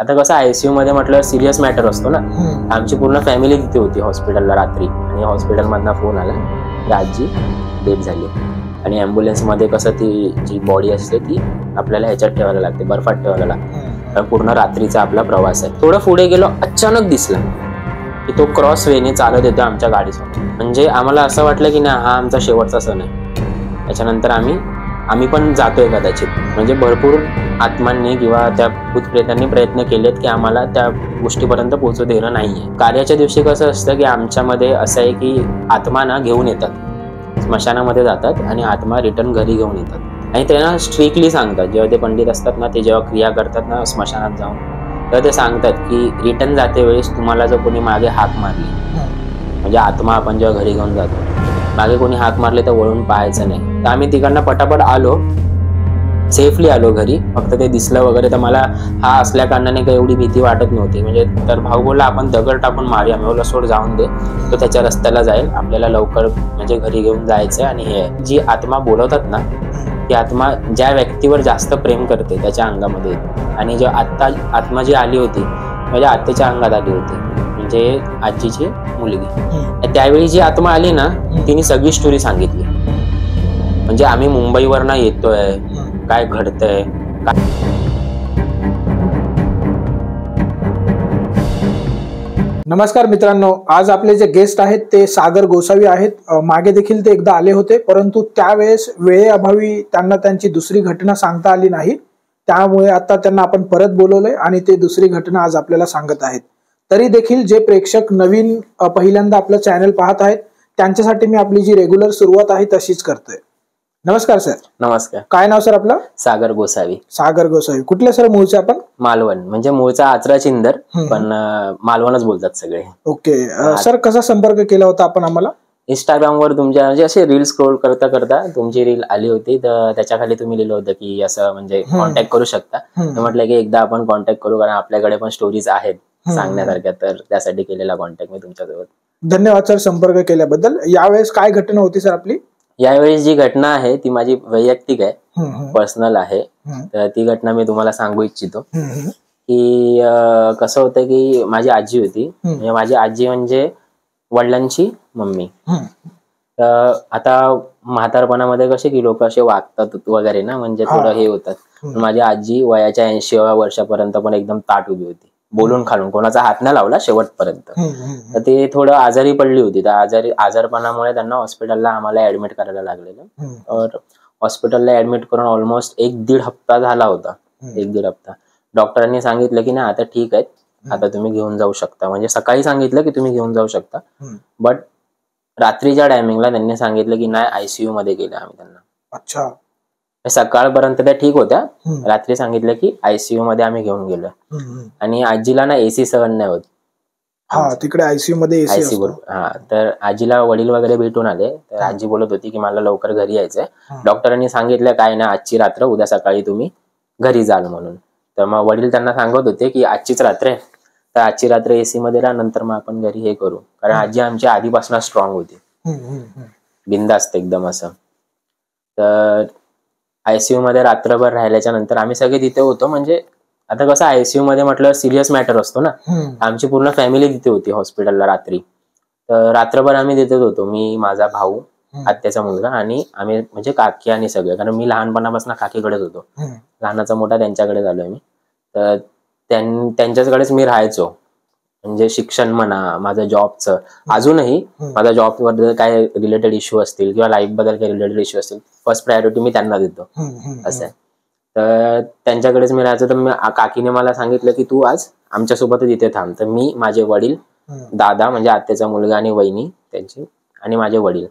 आता कसं आयसीयू मध्ये म्हटलं सिरियस मॅटर असतो ना. आमची पूर्ण फॅमिली तिथे होती हॉस्पिटलला रात्री, आणि हॉस्पिटलमधनं फोन आला की आजी डेथ झाली. आणि ॲम्ब्युलन्स मध्ये कसं ती जी बॉडी असते ती आपल्याला ह्याच्यात ठेवायला लागते, बर्फात ठेवायला लागते, कारण पूर्ण रात्रीचा आपला प्रवास आहे. थोडं पुढे गेलो, अचानक दिसला की तो क्रॉस वेने चालत येतो आमच्या गाडीसमोर. म्हणजे आम्हाला असं वाटलं की नाही, हा आमचा शेवटचा सण आहे. त्याच्यानंतर आम्ही पण जातोय कदाचित. म्हणजे भरपूर आत्मांनी किंवा त्या भूतप्रेतांनी प्रयत्न केलेत की आम्हाला त्या गोष्टीपर्यंत पोहोचू देणं नाहीये. कार्याच्या दिवशी कसं असतं की आमच्यामध्ये असं आहे की आत्मा ना घेऊन येतात, स्मशानामध्ये जातात आणि आत्मा रिटर्न घरी घेऊन येतात. आणि त्यांना स्ट्रिक्टली सांगतात, जेव्हा ते पंडित असतात ना, ते जेव्हा क्रिया करतात ना स्मशानात जाऊन, तेव्हा ते सांगतात की रिटर्न जाते वेळेस तुम्हाला जर कोणी मागे हाक मारली, म्हणजे आत्मा आपण जेव्हा घरी घेऊन जातो, मागे कोणी हाक मारले तर वळून पाहायचं नाही. तर आम्ही तिकडनं पटापट आलो, सेफली आलो घरी. फक्त ते दिसलं वगैरे तर मला हा असल्या कारणाने काही एवढी भीती वाटत नव्हती. म्हणजे तर भाऊ बोलला आपण दगड टाकून मारूया. मी बोलला सोड जाऊन दे, तो त्याच्या रस्त्याला जाईल, आपल्याला लवकर म्हणजे घरी घेऊन जायचंय. आणि हे जी आत्मा बोलवतात ना, ती आत्मा ज्या व्यक्तीवर जास्त प्रेम करते त्याच्या अंगामध्ये येते. आणि जो आत्मा जी आली होती माझ्या आत्याच्या अंगात आली होती, म्हणजे आजीची मुलगी. त्यावेळी जी आत्मा आली ना, तिने सगळी स्टोरी सांगितली. म्हणजे आम्ही मुंबईवरनं येतोय, काय घडतंय, नमस्कार मित्रांनो, आज आपले जे गेस्ट आहेत ते सागर गोसावी आहेत. मागे देखील ते एकदा आले होते, परंतु त्यावेळेस वेळेअभावी त्यांना त्यांची दुसरी घटना सांगता आली नाही. त्यामुळे आता त्यांना आपण परत बोलवलंय आणि ते दुसरी घटना आज आपल्याला सांगत आहेत. तरी देखील जे प्रेक्षक नवीन पहिल्यांदा आपलं चॅनल पाहत आहेत त्यांच्यासाठी मी आपली जी रेग्युलर सुरुवात आहे तशीच करतोय. नमस्कार सर. नमस्कार. काय नाव सर आपलं? सागर गोसावी. सागर गोसावी. कुठले सर मूळचे आपण? मालवण. म्हणजे मूळचा आचरा चिंदर, पण मालवणच बोलतात सगळे. ओके सर, कसा संपर्क केला होता आपण आम्हाला? इंस्टाग्रामवर तुमच्या म्हणजे असे रील स्क्रोल करता करता तुमची रील आली होती, तर त्याच्या खाली तुम्ही लिहिलं होतं की असं म्हणजे कॉन्टॅक्ट करू शकता. तर म्हटलं की एकदा आपण कॉन्टॅक्ट करू, कारण आपल्याकडे पण स्टोरीज आहेत सांगण्यासारख्या, तर त्यासाठी केलेला कॉन्टॅक्ट मी तुमच्यासोबत. धन्यवाद सर संपर्क केल्याबद्दल. यावेळेस काय घटना होती सर आपली? यावेळी जी घटना आहे ती माझी वैयक्तिक आहे, पर्सनल आहे. तर ती घटना मी तुम्हाला सांगू इच्छितो की कसं होतं की माझी आजी होती. म्हणजे माझी आजी म्हणजे वडिलांची मम्मी. तर आता म्हातारपणामध्ये कसे की लोक असे वागतात वगैरे ना, म्हणजे थोडं हे होतात. माझी आजी वयाच्या 80व्या वर्षापर्यंत पण एकदम ताट उभी होती, बोलून खालून, कोणाचा हात नाही लावला शेवटपर्यंत. तर ते थोडं आजारी पडली होती. तर आजारपणामुळे त्यांना हॉस्पिटलला आम्हाला ऍडमिट करायला लागलेलं. तर हॉस्पिटलला ऍडमिट करून ऑलमोस्ट 1-1.5 हप्ता झाला होता. 1-1.5 हप्ता. डॉक्टरांनी सांगितलं की नाही आता ठीक आहे, आता तुम्ही घेऊन जाऊ शकता. म्हणजे सकाळी सांगितलं की तुम्ही घेऊन जाऊ शकता, बट रात्रीच्या टायमिंगला त्यांनी सांगितलं की नाही, आयसीयू मध्ये गेलं आम्ही त्यांना. अच्छा. सकाळपर्यंत त्या ठीक होत्या, रात्री सांगितलं की आयसीयू मध्ये आम्ही घेऊन गेलो. आणि आजीला ना एसी सहन नाही होत. तिकडे आयसीयू मध्ये एसी असतो. तर आजीला वडील वगैरे भेटून आले, तर आजी बोलत होती की मला लवकर घरी यायचंय. डॉक्टरांनी सांगितलं काय ना, आजची रात्र, उद्या सकाळी तुम्ही घरी जाल म्हणून. तर मग वडील त्यांना सांगत होते की आजचीच रात्र आहे, तर आजची रात्र एसी मध्ये राहा, नंतर मग आपण घरी हे करू. कारण आजी आमची आधीपासून स्ट्रॉंग होती, बिंदास्त एकदम असं. तर आयसीयू मध्ये रात्रभर राहिल्याच्या नंतर आम्ही सगळे तिथे होतो. म्हणजे आता कसं आयसीयू मध्ये म्हटलं सिरियस मॅटर असतो ना. आमची पूर्ण फॅमिली तिथे होती हॉस्पिटलला रात्री. तर रात्रभर आम्ही तिथेच होतो, मी, माझा भाऊ, आत्याचा मुलगा आणि आम्ही, म्हणजे काकी आणि सगळे. कारण मी लहानपणापासून काकीकडेच होतो, लहानाचा मोठा त्यांच्याकडे झालोय मी. तर त्यांच्याकडेच मी राहायचो. म्हणजे शिक्षण म्हणा, माझं जॉबचं, अजूनही माझा जॉब बद्दल काय रिलेटेड इश्यू असतील किंवा लाईफ बद्दल काही रिलेटेड इश्यू असतील, फर्स्ट प्रायोरिटी मी त्यांना देतो, असं आहे. तर त्यांच्याकडेच मी राहायचो. तर काकीने मला सांगितलं की तू आज आमच्यासोबतच इथे थांब. तर मी, माझे वडील, दादा म्हणजे आत्याचा मुलगा आणि वहिनी त्यांची, आणि माझे वडील,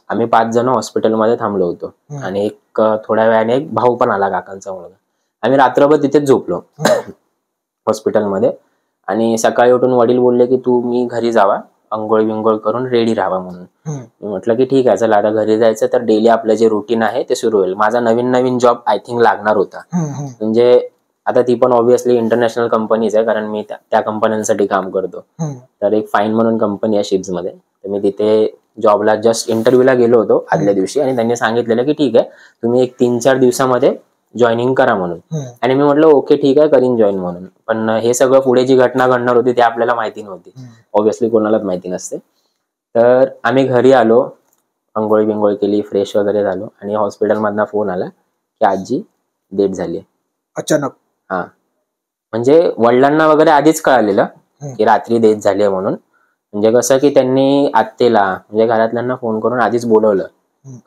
आम्ही 5 जण हॉस्पिटलमध्ये थांबलो होतो. आणि एक थोड्या वेळाने एक भाऊ पण आला, काकांचा मुलगा. आम्ही रात्रभर तिथेच झोपलो हॉस्पिटलमध्ये. आणि सकाळी उठून वडील बोलले की तुम्ही घरी जावा, अंघोळ बिंघोळ करून रेडी राहावा म्हणून. मी म्हटलं की ठीक आहे, चला आता घरी जायचं, तर डेली आपलं जे रुटीन आहे ते सुरू होईल. माझा नवीन जॉब आय थिंक लागणार होता. म्हणजे आता ती पण ऑब्व्हियसली इंटरनॅशनल कंपनीज आहे, कारण मी त्या कंपन्यांसाठी काम करतो. तर एक फाईन म्हणून कंपनी आहे शिप्स मध्ये. तर मी तिथे जॉबला जस्ट इंटरव्ह्यूला गेलो होतो आदल्या दिवशी, आणि त्यांनी सांगितलेलं की ठीक आहे, तुम्ही एक 3-4 दिवसामध्ये जॉईनिंग करा म्हणून. आणि मी म्हटलं ओके ठीक आहे करीन जॉईन म्हणून. पण हे सगळं पुढे जी घटना घडणार होती ती आपल्याला माहिती नव्हती, ऑब्व्हियसली कोणालाच माहिती नसते. तर आम्ही घरी आलो, अंघोळी बिंगोळी केली, फ्रेश वगैरे झालो आणि हॉस्पिटलमधनं फोन आला की आजी डेथ झाली. अचानक? हा, म्हणजे वडिलांना वगैरे आधीच कळालेलं की रात्री डेथ झाली आहे म्हणून. म्हणजे कसं की त्यांनी आत्तेला म्हणजे घरातल्यांना फोन करून आधीच बोलवलं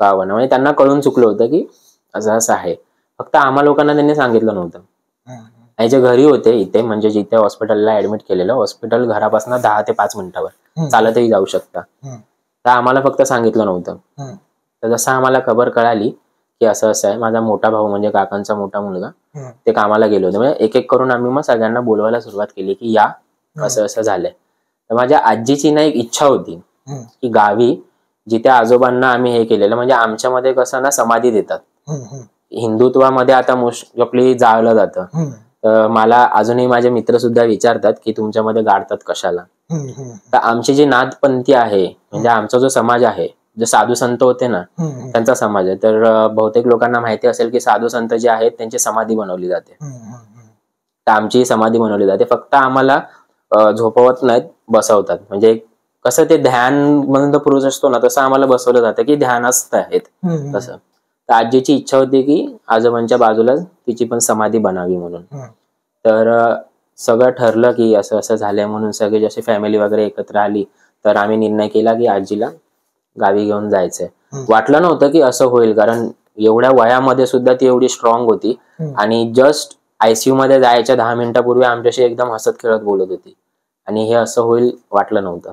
गावानं. म्हणजे त्यांना कळून चुकलं होतं की असं असं आहे. फक्त आम्हा लोकांना त्यांनी सांगितलं नव्हतं. आणि जे घरी होते इथे, म्हणजे जिथे हॉस्पिटलला ऍडमिट केलेलं, हॉस्पिटल घरापासून 10 ते 5 मिनिटावर चालतही जाऊ शकता. तर आम्हाला फक्त सांगितलं नव्हतं. तर जसं आम्हाला खबर कळाली की असं असं आहे, माझा मोठा भाऊ म्हणजे काकांचा मोठा मुलगा ते कामाला गेले होते. म्हणजे एक एक करून आम्ही मग सगळ्यांना बोलवायला सुरुवात केली की या असं असं झालंय. तर माझ्या आजीची ना एक इच्छा होती की गावी जिथे आजोबांना आम्ही हे केलेलं, म्हणजे आमच्यामध्ये कसं ना समाधी देतात हिंदुत्वामध्ये, आता मोस्टली जाळलं जातं. तर मला अजूनही माझे मित्र सुद्धा विचारतात की तुमच्यामध्ये गाडतात कशाला. तर आमची जी नाथपंथी आहे, म्हणजे आमचा जो समाज आहे, जे साधू संत होते ना त्यांचा समाज आहे. तर बहुतेक लोकांना माहिती असेल की साधू संत जे आहेत त्यांची समाधी बनवली जाते. तर आमची समाधी बनवली जाते. फक्त आम्हाला झोपवत नाहीत, बसवतात. म्हणजे कसं ते ध्यान म्हणून पुरुष असतो ना, तसं आम्हाला बसवलं जातं की ध्यानस्थ आहेत तसं. तर आजीची इच्छा होती की आजोबांच्या बाजूला तिची पण समाधी बनावी म्हणून. तर सगळं ठरलं की असं असं झालंय म्हणून. सगळे जशी फॅमिली वगैरे एकत्र आली तर आम्ही निर्णय केला की आजीला गावी घेऊन जायचंय. वाटलं नव्हतं की असं होईल, कारण एवढ्या वयामध्ये सुद्धा ती एवढी स्ट्रॉंग होती आणि जस्ट आयसीयू मध्ये जायच्या 10 मिनिटापूर्वी आमच्याशी एकदम हसत खेळत बोलत होती. आणि हे असं होईल वाटलं नव्हतं.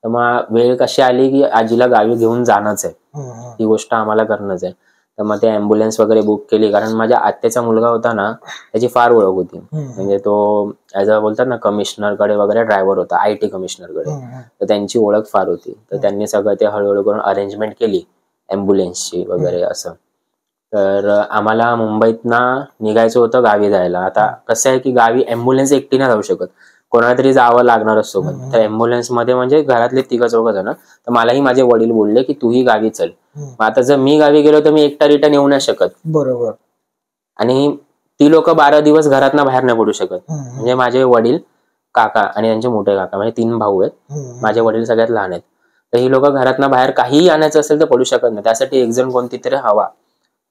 तर मग वेळ कशी आली की आजीला गावी घेऊन जाणंच आहे, ही गोष्ट आम्हाला करणंच आहे. तर मग ते अँब्युलन्स वगैरे बुक केली, कारण माझ्या आत्याचा मुलगा होता ना त्याची फार ओळख होती. म्हणजे तो ऍज अ बोलतात ना कमिशनरकडे वगैरे ड्रायव्हर होता, IT कमिशनरकडे. तर त्यांची ओळख फार होती. तर त्यांनी सगळं ते हळूहळू करून अरेंजमेंट केली अँब्युलन्सची वगैरे असं. तर आम्हाला मुंबईतनं निघायचं होतं गावी जायला. आता कसं आहे की गावी अँब्युलन्स एकटी नाही जाऊ शकत, कोणाला तरी जावं लागणारच सोबत. तर अँब्युलन्स मध्ये म्हणजे घरातले 3-4 जण. तर मलाही माझे वडील बोलले की तूही गावी चल. मग आता जर मी गावी गेलो तर मी एकटा रिटर्न येऊ नाही शकत. बरोबर. आणि ती लोक 12 दिवस घरातनं बाहेर नाही पडू शकत. म्हणजे माझे वडील, काका आणि त्यांचे मोठे काका, म्हणजे 3 भाऊ आहेत. माझे वडील सगळ्यात लहान आहेत. तर ही लोक घरातनं बाहेर काहीही आणायचं असेल तर पडू शकत नाही. त्यासाठी एक जण कोणती तरी हवा.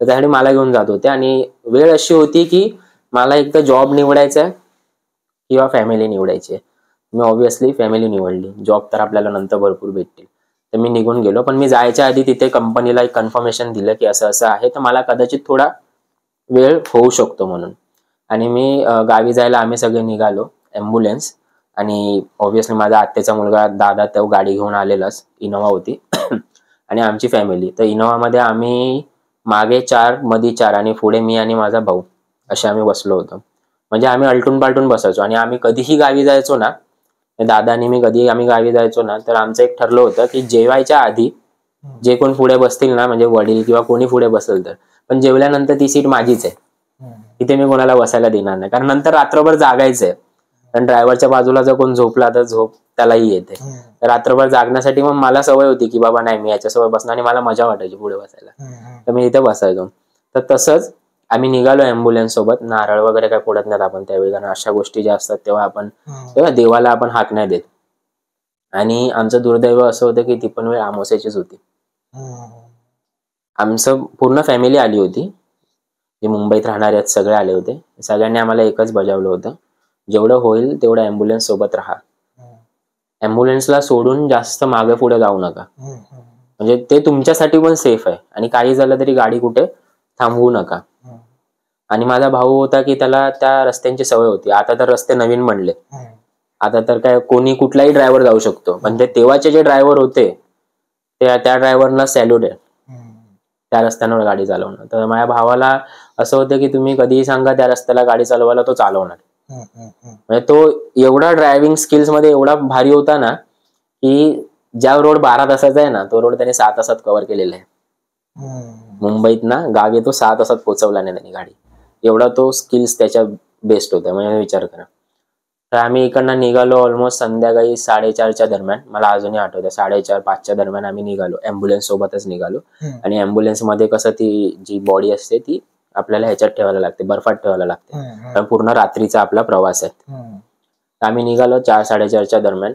तर त्यासाठी मला घेऊन जात होते. आणि वेळ अशी होती की मला एक तर जॉब निवडायचा आहे किंवा फॅमिली निवडायची आहे. मी ऑब्व्हियसली फॅमिली निवडली. जॉब तर आपल्याला नंतर भरपूर भेटतील. तर मी निघून गेलो. पण मी जायच्या आधी तिथे कंपनीला एक कन्फर्मेशन दिलं की असं असं आहे, तर मला कदाचित थोडा वेळ होऊ शकतो म्हणून. आणि मी गावी जायला आम्ही सगळे निघालो. अँब्युलन्स आणि ऑब्व्हियसली माझा आत्याचा मुलगा दादा तो गाडी घेऊन आलेलाच, इनोवा होती. आणि आमची फॅमिली. तर इनोवामध्ये आम्ही मागे 4, मध्ये 4 आणि पुढे मी आणि माझा भाऊ असे आम्ही बसलो होतो. म्हणजे आम्ही अलटून पालटून बसायचो. आणि आम्ही कधीही गावी जायचो ना, दादा आणि मी कधी आम्ही गावी जायचो ना, तर आमचं एक ठरलं होतं की जेवायच्या आधी जे कोण पुढे बसतील ना, म्हणजे वडील किंवा कोणी पुढे बसेल तर, पण जेवल्यानंतर ती सीट माझीच आहे, तिथे मी कोणाला बसायला देणार नाही. कारण नंतर रात्रभर जागायचंय. कारण ड्रायव्हरच्या बाजूला जर कोण झोपला तर झोप त्यालाही येते. रात्रभर जागण्यासाठी मग मला सवय होती की बाबा नाही मी याच्यासोबत बसणार, आणि मला मजा वाटायची पुढे बसायला. तर मी इथे बसायचो. तर तसंच आम्ही निघालो अँब्युलन्स सोबत. नारळ वगैरे काय फोडत नाहीत आपण त्यावेळी, कारण अशा गोष्टी ज्या असतात तेव्हा आपण तेव्हा देवाला आपण हाक नाही देत. आणि आमचं दुर्दैव असं होतं की ती पण वेळ अमावस्येचीच होती. आमचं पूर्ण फॅमिली आली होती, जे मुंबईत राहणारे आहेत सगळे आले होते. सगळ्यांनी आम्हाला एकच बजावलं होतं, जेवढं होईल तेवढं अँब्युलन्स सोबत राहा. अँब्युलन्सला सोडून जास्त मागे पुढे जाऊ नका, म्हणजे ते तुमच्यासाठी पण सेफ आहे. आणि काही झालं तरी गाडी कुठे थांबवू नका. आणि माझा भाऊ होता की त्याला त्या रस्त्यांची सवय होती. आता तर रस्ते नवीन बनले, आता तर काय कोणी कुठलाही ड्रायव्हर जाऊ शकतो. पण ते तेव्हाचे जे ड्रायव्हर होते त्या ड्रायव्हरला सॅल्यूट आहे, त्या रस्त्यांवर गाडी चालवणं. तर माझ्या भावाला असं होतं की तुम्ही कधीही सांगा त्या रस्त्याला गाडी चालवायला, तो चालवणार. म्हणजे तो एवढा ड्रायव्हिंग स्किल्स मध्ये एवढा भारी होता ना, की ज्या रोड 12 तासाचा आहे ना, तो रोड त्याने 6 तासात कव्हर केलेला आहे. मुंबईत ना गावी तो 6 तासात पोहोचवला नाही त्यांनी गाडी. एवढा तो स्किल्स त्याच्या बेस्ट होता, म्हणजे विचार करा. तर आम्ही इकडनं निघालो ऑलमोस्ट संध्याकाळी 4:30च्या दरम्यान. मला अजूनही आठवतं 4:30-5च्या दरम्यान आम्ही निघालो. अँब्युलन्स सोबतच निघालो. आणि अँब्युलन्स मध्ये कसं ती जी बॉडी असते ती आपल्याला ह्याच्यात ठेवायला लागते, बर्फात ठेवायला लागते, कारण पूर्ण रात्रीचा आपला प्रवास आहे. आम्ही निघालो 4-4:30च्या दरम्यान.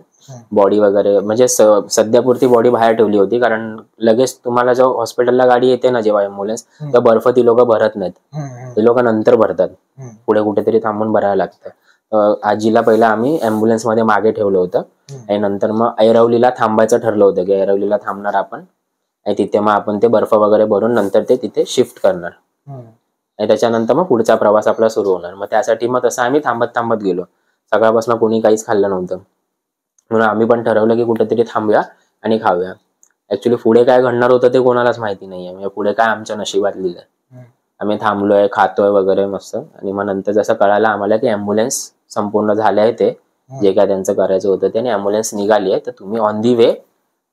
बॉडी वगैरे म्हणजे सध्यापुरती बॉडी बाहेर ठेवली होती, कारण लगेच तुम्हाला जेव्हा हॉस्पिटलला गाडी येते ना, जेव्हा एम्ब्युलन्स, तर बर्फ ती लोक भरत नाहीत, ते लोक नंतर भरतात, पुढे कुठेतरी थांबून भरायला लागतं. आजीला पहिला आम्ही अँब्युलन्स मध्ये मागे ठेवलं होतं, आणि नंतर मग ऐरवलीला थांबायचं ठरलं होतं की ऐरवलीला थांबणार आपण, आणि तिथे मग आपण ते बर्फ वगैरे भरून नंतर ते तिथे शिफ्ट करणार, आणि त्याच्यानंतर मग पुढचा प्रवास आपला सुरू होणार. मग त्यासाठी मग तसं आम्ही थांबत थांबत गेलो. सकाळपासून कोणी काहीच खाल्लं नव्हतं, म्हणून आम्ही पण ठरवलं की कुठेतरी थांबूया आणि खाऊया. ऍक्च्युली पुढे काय घडणार होतं ते कोणालाच माहिती नाहीये, म्हणजे पुढे काय आमच्या नशिबात लिहिलंय. आम्ही थांबलोय, खातोय वगैरे मस्त, आणि मग नंतर जसं कळालं आम्हाला की अँब्युलन्स संपूर्ण झाले आहे, ते जे काय त्यांचं करायचं होतं ते, आणि अँब्युलन्स निघाली आहे, तर तुम्ही ऑन दी वे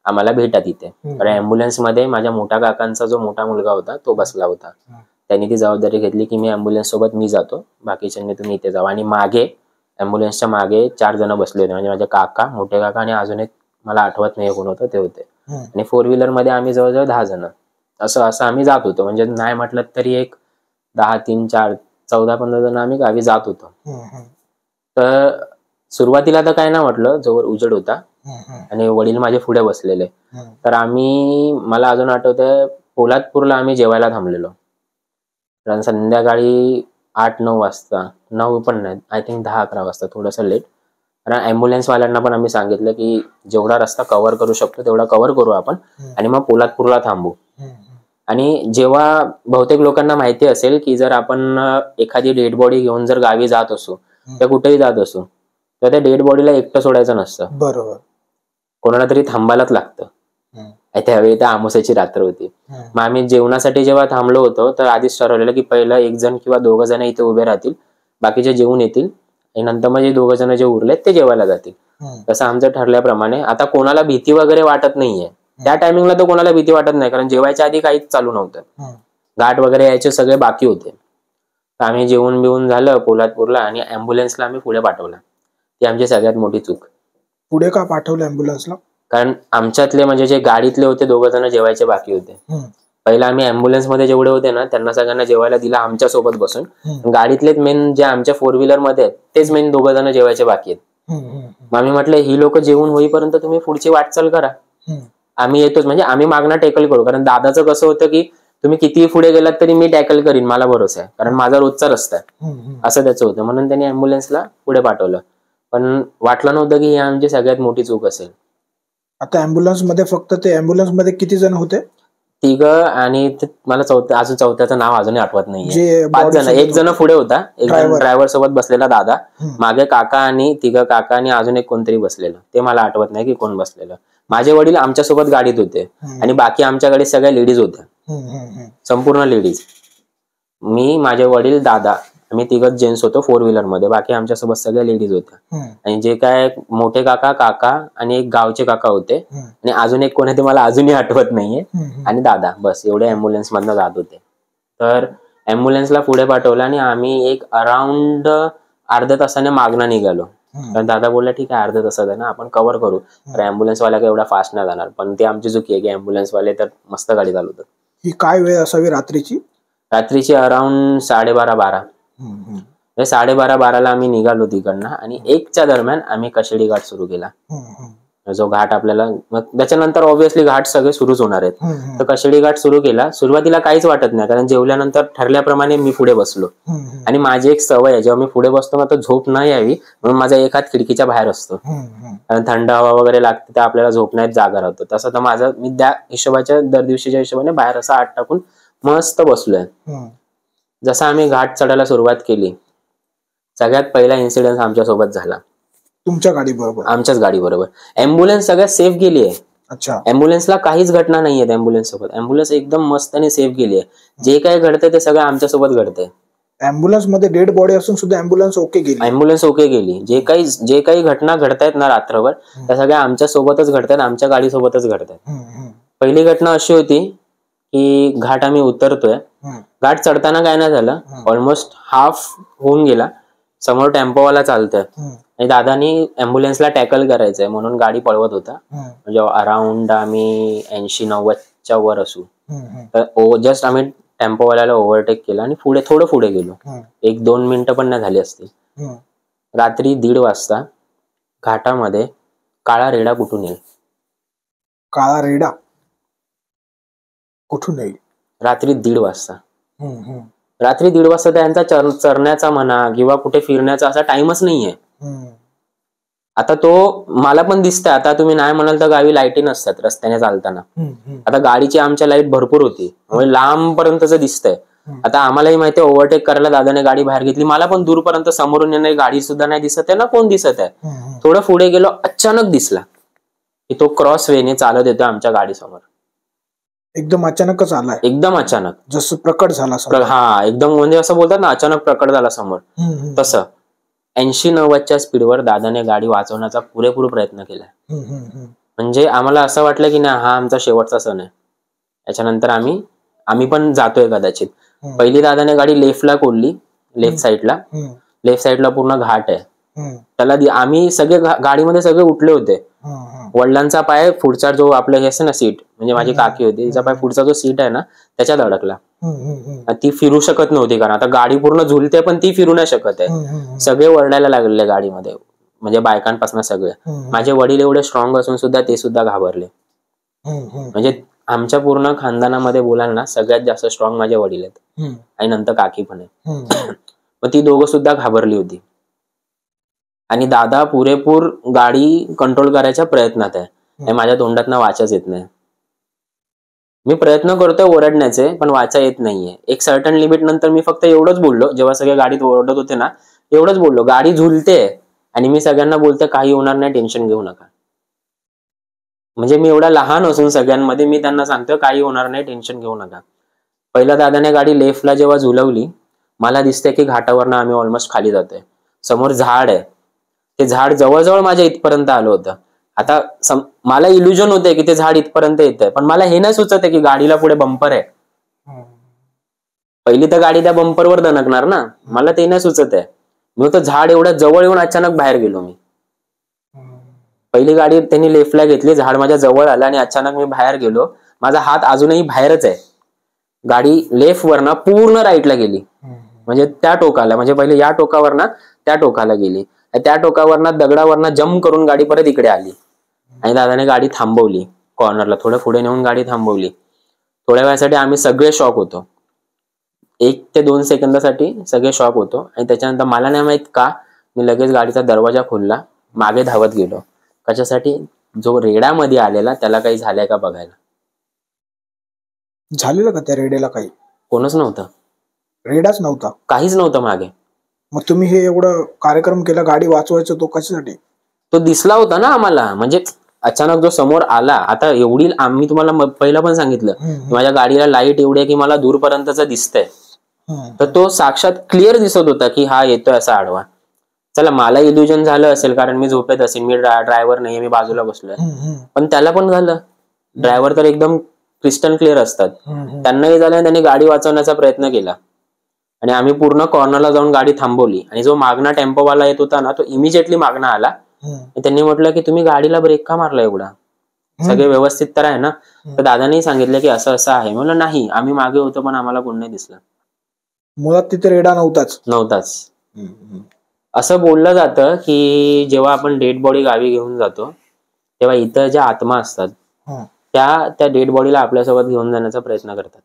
आम्हाला भेटा तिथे. कारण अँब्युलन्स मध्ये माझ्या मोठ्या काकांचा जो मोठा मुलगा होता तो बसला होता. त्यांनी ती जबाबदारी घेतली की मी अँब्युलन्स सोबत मी जातो, बाकीच्यांनी तुम्ही इथे जावा. आणि मागे अँब्युलन्सच्या मागे 4 जण बसले होते, म्हणजे माझे काका, मोठे काका आणि अजून एक मला आठवत नाही कोण होतं ते होते. आणि 4 व्हीलर मध्ये आम्ही जवळजवळ 10 जण असं आम्ही जात होतो. म्हणजे नाही म्हटलं तरी एक 10, 3, 4, 14-15 जण आम्ही गावी जात होतो. तर सुरुवातीला तर काय ना म्हटलं, जोवर उजेड होता आणि वडील माझे पुढे बसलेले, तर मला अजून आठवतंय, पोलादपूरला आम्ही जेवायला थांबलेलो. कारण संध्याकाळी 8-9 वाजता, 9 पण नाही, आय थिंक 10-11 वाजता, थोडंसं लेट. कारण अँब्युलन्स वाल्यांना पण आम्ही सांगितलं की जेवढा रस्ता कव्हर करू शकतो तेवढा कव्हर करू आपण, आणि मग पोलादपूरला थांबू. आणि जेव्हा बहुतेक लोकांना माहिती असेल की जर आपण एखादी डेड बॉडी घेऊन जर गावी जात असू, तर कुठेही जात असू, तर त्या डेड बॉडीला एकटं सोडायचं नसतं, बरोबर, कोणाला तरी थांबायलाच लागतं. त्यावेळी त्या अमावास्येची रात्र होती. मग आम्ही जेवणासाठी जेव्हा थांबलो होतो, तर आधीच ठरवलेलं की पहिलं 1 जण किंवा 2 जण इथे उभे राहतील, बाकीचे जेवून येतील, आणि नंतर मग जे 2 जण जे उरलेत ते जेवायला जातील. तसं आमचं ठरल्याप्रमाणे. आता कोणाला भीती वगैरे वाटत नाहीये त्या टायमिंगला, तर कोणाला भीती वाटत नाही, कारण जेवायच्या आधी काहीच चालू नव्हतं, घाट वगैरे यायचे सगळे बाकी होते. तर आम्ही जेवून बिवून झालं पोलादपूरला, आणि अँब्युलन्सला आम्ही पुढे पाठवला. ती आमची सगळ्यात मोठी चूक. पुढे का पाठवलं अँब्युलन्सला? कारण आमच्यातले म्हणजे जे गाडीतले होते 2 जण जेवायचे बाकी होते. पहिला आम्ही अँब्युलन्स मध्ये जेवढे होते ना त्यांना सगळ्यांना जेवायला दिला आमच्या सोबत बसून. गाडीतलेच मेन जे आमच्या 4 व्हीलर मध्ये आहेत तेच मेन 2 जण जेवायचे बाकी आहेत. मग आम्ही म्हटलं ही लोक जेवून होईपर्यंत तुम्ही पुढची वाटचाल करा, आम्ही येतोच. म्हणजे आम्ही मागणं टॅकल करू, कारण दादाचं कसं होतं की तुम्ही कितीही पुढे गेलात तरी मी टॅकल करीन, मला भरोसा आहे, कारण माझा रोजचा रस्ता आहे, असं त्याचं होतं. म्हणून त्यांनी अँब्युलन्सला पुढे पाठवलं, पण वाटलं नव्हतं की ही आमची सगळ्यात मोठी चूक असेल. आता अँब्युलन्स मध्ये फक्त ते अँब्युलन्स मध्ये किती जण होते? 3 आणि मला अजून चौथ्याचं नाव अजूनही आठवत नाहीये. 5 जण. 1 जण पुढे होता, एक जण ड्रायव्हर सोबत बसलेला दादा, मागे काका आणि 3 काका आणि अजून एक कोणतरी बसलेलं, ते मला आठवत नाही की कोण बसलेलं. माझे वडील आमच्या सोबत गाडीत होते, आणि बाकी आमच्या गाडीत सगळ्या लेडीज होत्या, संपूर्ण लेडीज. मी, माझे वडील, दादा, आम्ही 3 जेंट्स होतो 4 व्हीलर मध्ये, बाकी आमच्यासोबत सगळ्या लेडीज होत्या. आणि जे काय मोठे काका, काका आणि एक गावचे काका होते, आणि अजून एक कोण आहे ते मला अजूनही आठवत नाहीये, आणि दादा, बस एवढे अँब्युलन्स मधनं जात होते. तर अँब्युलन्सला पुढे पाठवलं, आणि आम्ही एक अराउंड अर्ध्या तासाने मागणं निघालो. तर दादा बोलला ठीक आहे, अर्ध्या तासात आहे ना आपण कव्हर करू, तर अँब्युलन्स वाला काही एवढा फास्ट नाही जाणार. पण ती आमची चुकी आहे की अँब्युलन्स वाले तर मस्त गाडी चालवतात. ही काय वेळ असावी रात्रीची? रात्रीची अराउंड 12:30-12. 12:30-12ला आम्ही निघालो तिकडनं, आणि 1च्या दरम्यान आम्ही कशेडी घाट सुरू केला. जो घाट आपल्याला, त्याच्यानंतर ऑब्व्हियसली घाट सगळे सुरूच होणार आहेत. तर कशेडी घाट सुरू केला. सुरुवातीला काहीच वाटत नाही, कारण जेवल्यानंतर ठरल्याप्रमाणे मी पुढे बसलो, आणि माझी एक सवय आहे, जेव्हा मी पुढे बसतो ना तर झोप नाही यावी म्हणून माझा एक हात खिडकीच्या बाहेर असतो, कारण थंड हवा वगैरे लागते तर आपल्याला झोपण्यात जागा राहतो. तसं तर माझं मी त्या हिशोबाच्या दर दिवशीच्या हिशोबाने बाहेर असा हात टाकून मस्त बसलोय. जसं आम्ही घाट चढायला सुरुवात केली, सगळ्यात पहिला इन्सिडेंट आमच्या सोबत झाला. तुमच्या गाडी बरोबर? आमच्याच गाडी बरोबर. अँब्युलन्स सगळ्यात सेफ गेली आहे. अच्छा. अँब्युलन्सला काहीच घटना नाहीये अँब्युलन्स सोबत. अँब्युलन्स एकदम मस्त आणि सेफ गेली आहे. जे काही घडतंय ते सगळं आमच्या सोबत घडतंय. अँब्युलन्स मध्ये डेड बॉडी असून सुद्धा अँब्युलन्स ओके गेली? अँब्युलन्स ओके गेली. जे काही घटना घडतायत ना रात्रभर, त्या सगळ्या आमच्या सोबतच घडतायत, आमच्या गाडी सोबतच घडतायत. पहिली घटना अशी होती की घाट आम्ही उतरतोय, घाट चढताना काय नाही झालं, ऑलमोस्ट हाफ होऊन गेला, समोर टेम्पोवाला चालतोय, आणि दादानी अँब्युलन्सला टॅकल करायचंय म्हणून गाडी पळवत होता. म्हणजे अराउंड आम्ही 80-90च्या वर असू, तर जस्ट आम्ही टेम्पोवाल्याला ओव्हरटेक केला आणि थोडं पुढे गेलो. 1-2 मिनिटं पण नाही झाली असतील. रात्री 1:30 वाजता घाटामध्ये काळा रेडा कुठून येईल? काळा रेडा कुठून येईल? रात्री 1:30 वाजता. रात्री 1:30 वाजता त्यांचा चरण्याचा म्हणा किंवा कुठे फिरण्याचा असा टाइमच नाहीये. आता तो मला पण दिसतंय. आता तुम्ही नाही म्हणाल तर गावी लाईटी नसतात रस्त्याने चालताना. आता गाडीची आमच्या लाईट भरपूर होती, म्हणजे लांब पर्यंतच दिसतंय. आता आम्हालाही माहिती आहे ओव्हरटेक करायला दादाने गाडी बाहेर घेतली. मला पण दूरपर्यंत समोरून येणारी गाडी सुद्धा नाही दिसत आहे ना कोण दिसत आहे. थोडं पुढे गेलो, अचानक दिसला की तो क्रॉस वेने चालत येतो आमच्या गाडीसमोर. एकदम अचानकच आलाय. एकदम अचानक, जसं प्रकट झाला. हा एकदम म्हणजे असं बोलतात ना अचानक प्रकट झाला समोर, तसं 80-90च्या स्पीडवर दादाने गाडी वाचवण्याचा पुरेपूर प्रयत्न केला. म्हणजे आम्हाला असं वाटलं की नाही हा आमचा शेवटचा सण आहे, याच्यानंतर आम्ही पण जातोय कदाचित. पहिली दादाने गाडी लेफ्टला कोडली, लेफ्ट साईडला पूर्ण घाट आहे. त्याला आम्ही सगळे गाडीमध्ये सगळे उठले होते. वडिलांचा पाय पुढचा जो आपलं हे असतं ना सीट, म्हणजे माझी काकी होती तिचा पाय पुढचा जो सीट आहे ना त्याच्यात अडकला. ती फिरू शकत नव्हती कारण आता गाडी पूर्ण झुलते पण ती फिरू नाही शकत आहे. सगळे ओरडायला लागले गाडीमध्ये, म्हणजे बायकांपासून सगळे. माझे वडील एवढे स्ट्रॉंग असून सुद्धा ते सुद्धा घाबरले. म्हणजे आमच्या पूर्ण खानदानामध्ये बोलाल ना सगळ्यात जास्त स्ट्रॉंग माझे वडील आहेत आणि नंतर काकी पण आहे. मग ती दोघं सुद्धा घाबरली होती आणि दादा पुरेपूर गाडी कंट्रोल करायच्या प्रयत्नात आहे. माझ्या तोंडातनं वाचाच येत नाही. मी प्रयत्न करतोय ओरडण्याचे पण वाचा येत नाहीये. एक सर्टन लिमिट नंतर मी फक्त एवढंच बोललो, जेव्हा सगळे गाडीत ओरडत होते ना एवढंच बोललो, गाडी झुलते आणि मी सगळ्यांना बोलते काही होणार नाही, टेन्शन घेऊ नका. म्हणजे मी एवढा लहान असून सगळ्यांमध्ये मी त्यांना सांगतोय काही होणार नाही, टेन्शन घेऊ नका. पहिल्या दादाने गाडी लेफ्टला जेव्हा झुलवली, मला दिसतंय की घाटावरनं आम्ही ऑलमोस्ट खाली जातोय. समोर झाड आहे, ते झाड जवळजवळ माझ्या इथपर्यंत आलं होतं. आता मला इल्युजन होते की ते झाड इथपर्यंत येत आहे, पण मला हे नाही सुचत आहे की गाडीला पुढे बंपर आहे. पहिली तर गाडी त्या बंपरवर दणकणार ना, मला ते नाही सुचत आहे. मी तर झाड एवढ्या जवळ येऊन अचानक बाहेर गेलो. मी पहिली गाडी त्यांनी लेफ्टला घेतली, झाड माझ्या जवळ आलं आणि अचानक मी बाहेर गेलो. माझा हात अजूनही बाहेरच आहे. गाडी लेफ्ट वरनं पूर्ण राईटला गेली, म्हणजे त्या टोकाला, म्हणजे पहिले या टोकावरनं त्या टोकाला गेली. त्या टोकावरनं दगडावरनं जम्प करून गाडी परत इकडे आली आणि दादाने गाडी थांबवली कॉर्नरला, थोडं पुढे नेऊन गाडी थांबवली. थोड्या वेळासाठी आम्ही सगळे शॉक होतो, 1 ते 2 सेकंदासाठी सगळे शॉक होतो. आणि त्याच्यानंतर मला नाही माहित का मी लगेच गाडीचा दरवाजा खोलला, मागे धावत गेलो. कशासाठी? जो रेड्यामध्ये आलेला त्याला काही झालंय का बघायला. झालेलं का त्या रेड्याला काही? कोणच नव्हतं, रेडाच नव्हता, काहीच नव्हतं मागे. मग तुम्ही हे एवढं कार्यक्रम केला गाडी वाचवायचं, तो कशासाठी? तो दिसला होता ना आम्हाला, म्हणजे अचानक जो समोर आला. आता एवढी आम्ही तुम्हाला पहिला पण सांगितलं माझ्या गाडीला लाईट एवढी आहे की मला दूरपर्यंतच दिसतंय. तर तो साक्षात क्लिअर दिसत होता की हा येतोय असा आडवा. चला मला इल्युजन झालं असेल कारण मी झोपेत असेल, मी ड्रायव्हर नाहीये, मी बाजूला बसलोय. पण त्याला पण झालं. ड्रायव्हर तर एकदम क्रिस्टल क्लिअर असतात. त्यांनाही झालं, त्यांनी गाडी वाचवण्याचा प्रयत्न केला आणि आम्ही पूर्ण कॉर्नरला जाऊन गाडी थांबवली. आणि जो मागणा टेम्पोवाला येत होता ना तो इमिजिएटली मागणं आला. त्यांनी म्हटलं की तुम्ही गाडीला ब्रेक का मारला एवढा, सगळे व्यवस्थित तर आहे ना? तर दादांनी सांगितलं की असं असं आहे. म्हणलं नाही, आम्ही मागे होतो पण आम्हाला कोण नाही दिसलं. मुळात तिथे रेडा नव्हताच. असं बोललं जातं की जेव्हा आपण डेड बॉडी गावी घेऊन जातो तेव्हा इतर ज्या आत्मा असतात त्या डेड बॉडीला आपल्यासोबत घेऊन जाण्याचा प्रयत्न करतात.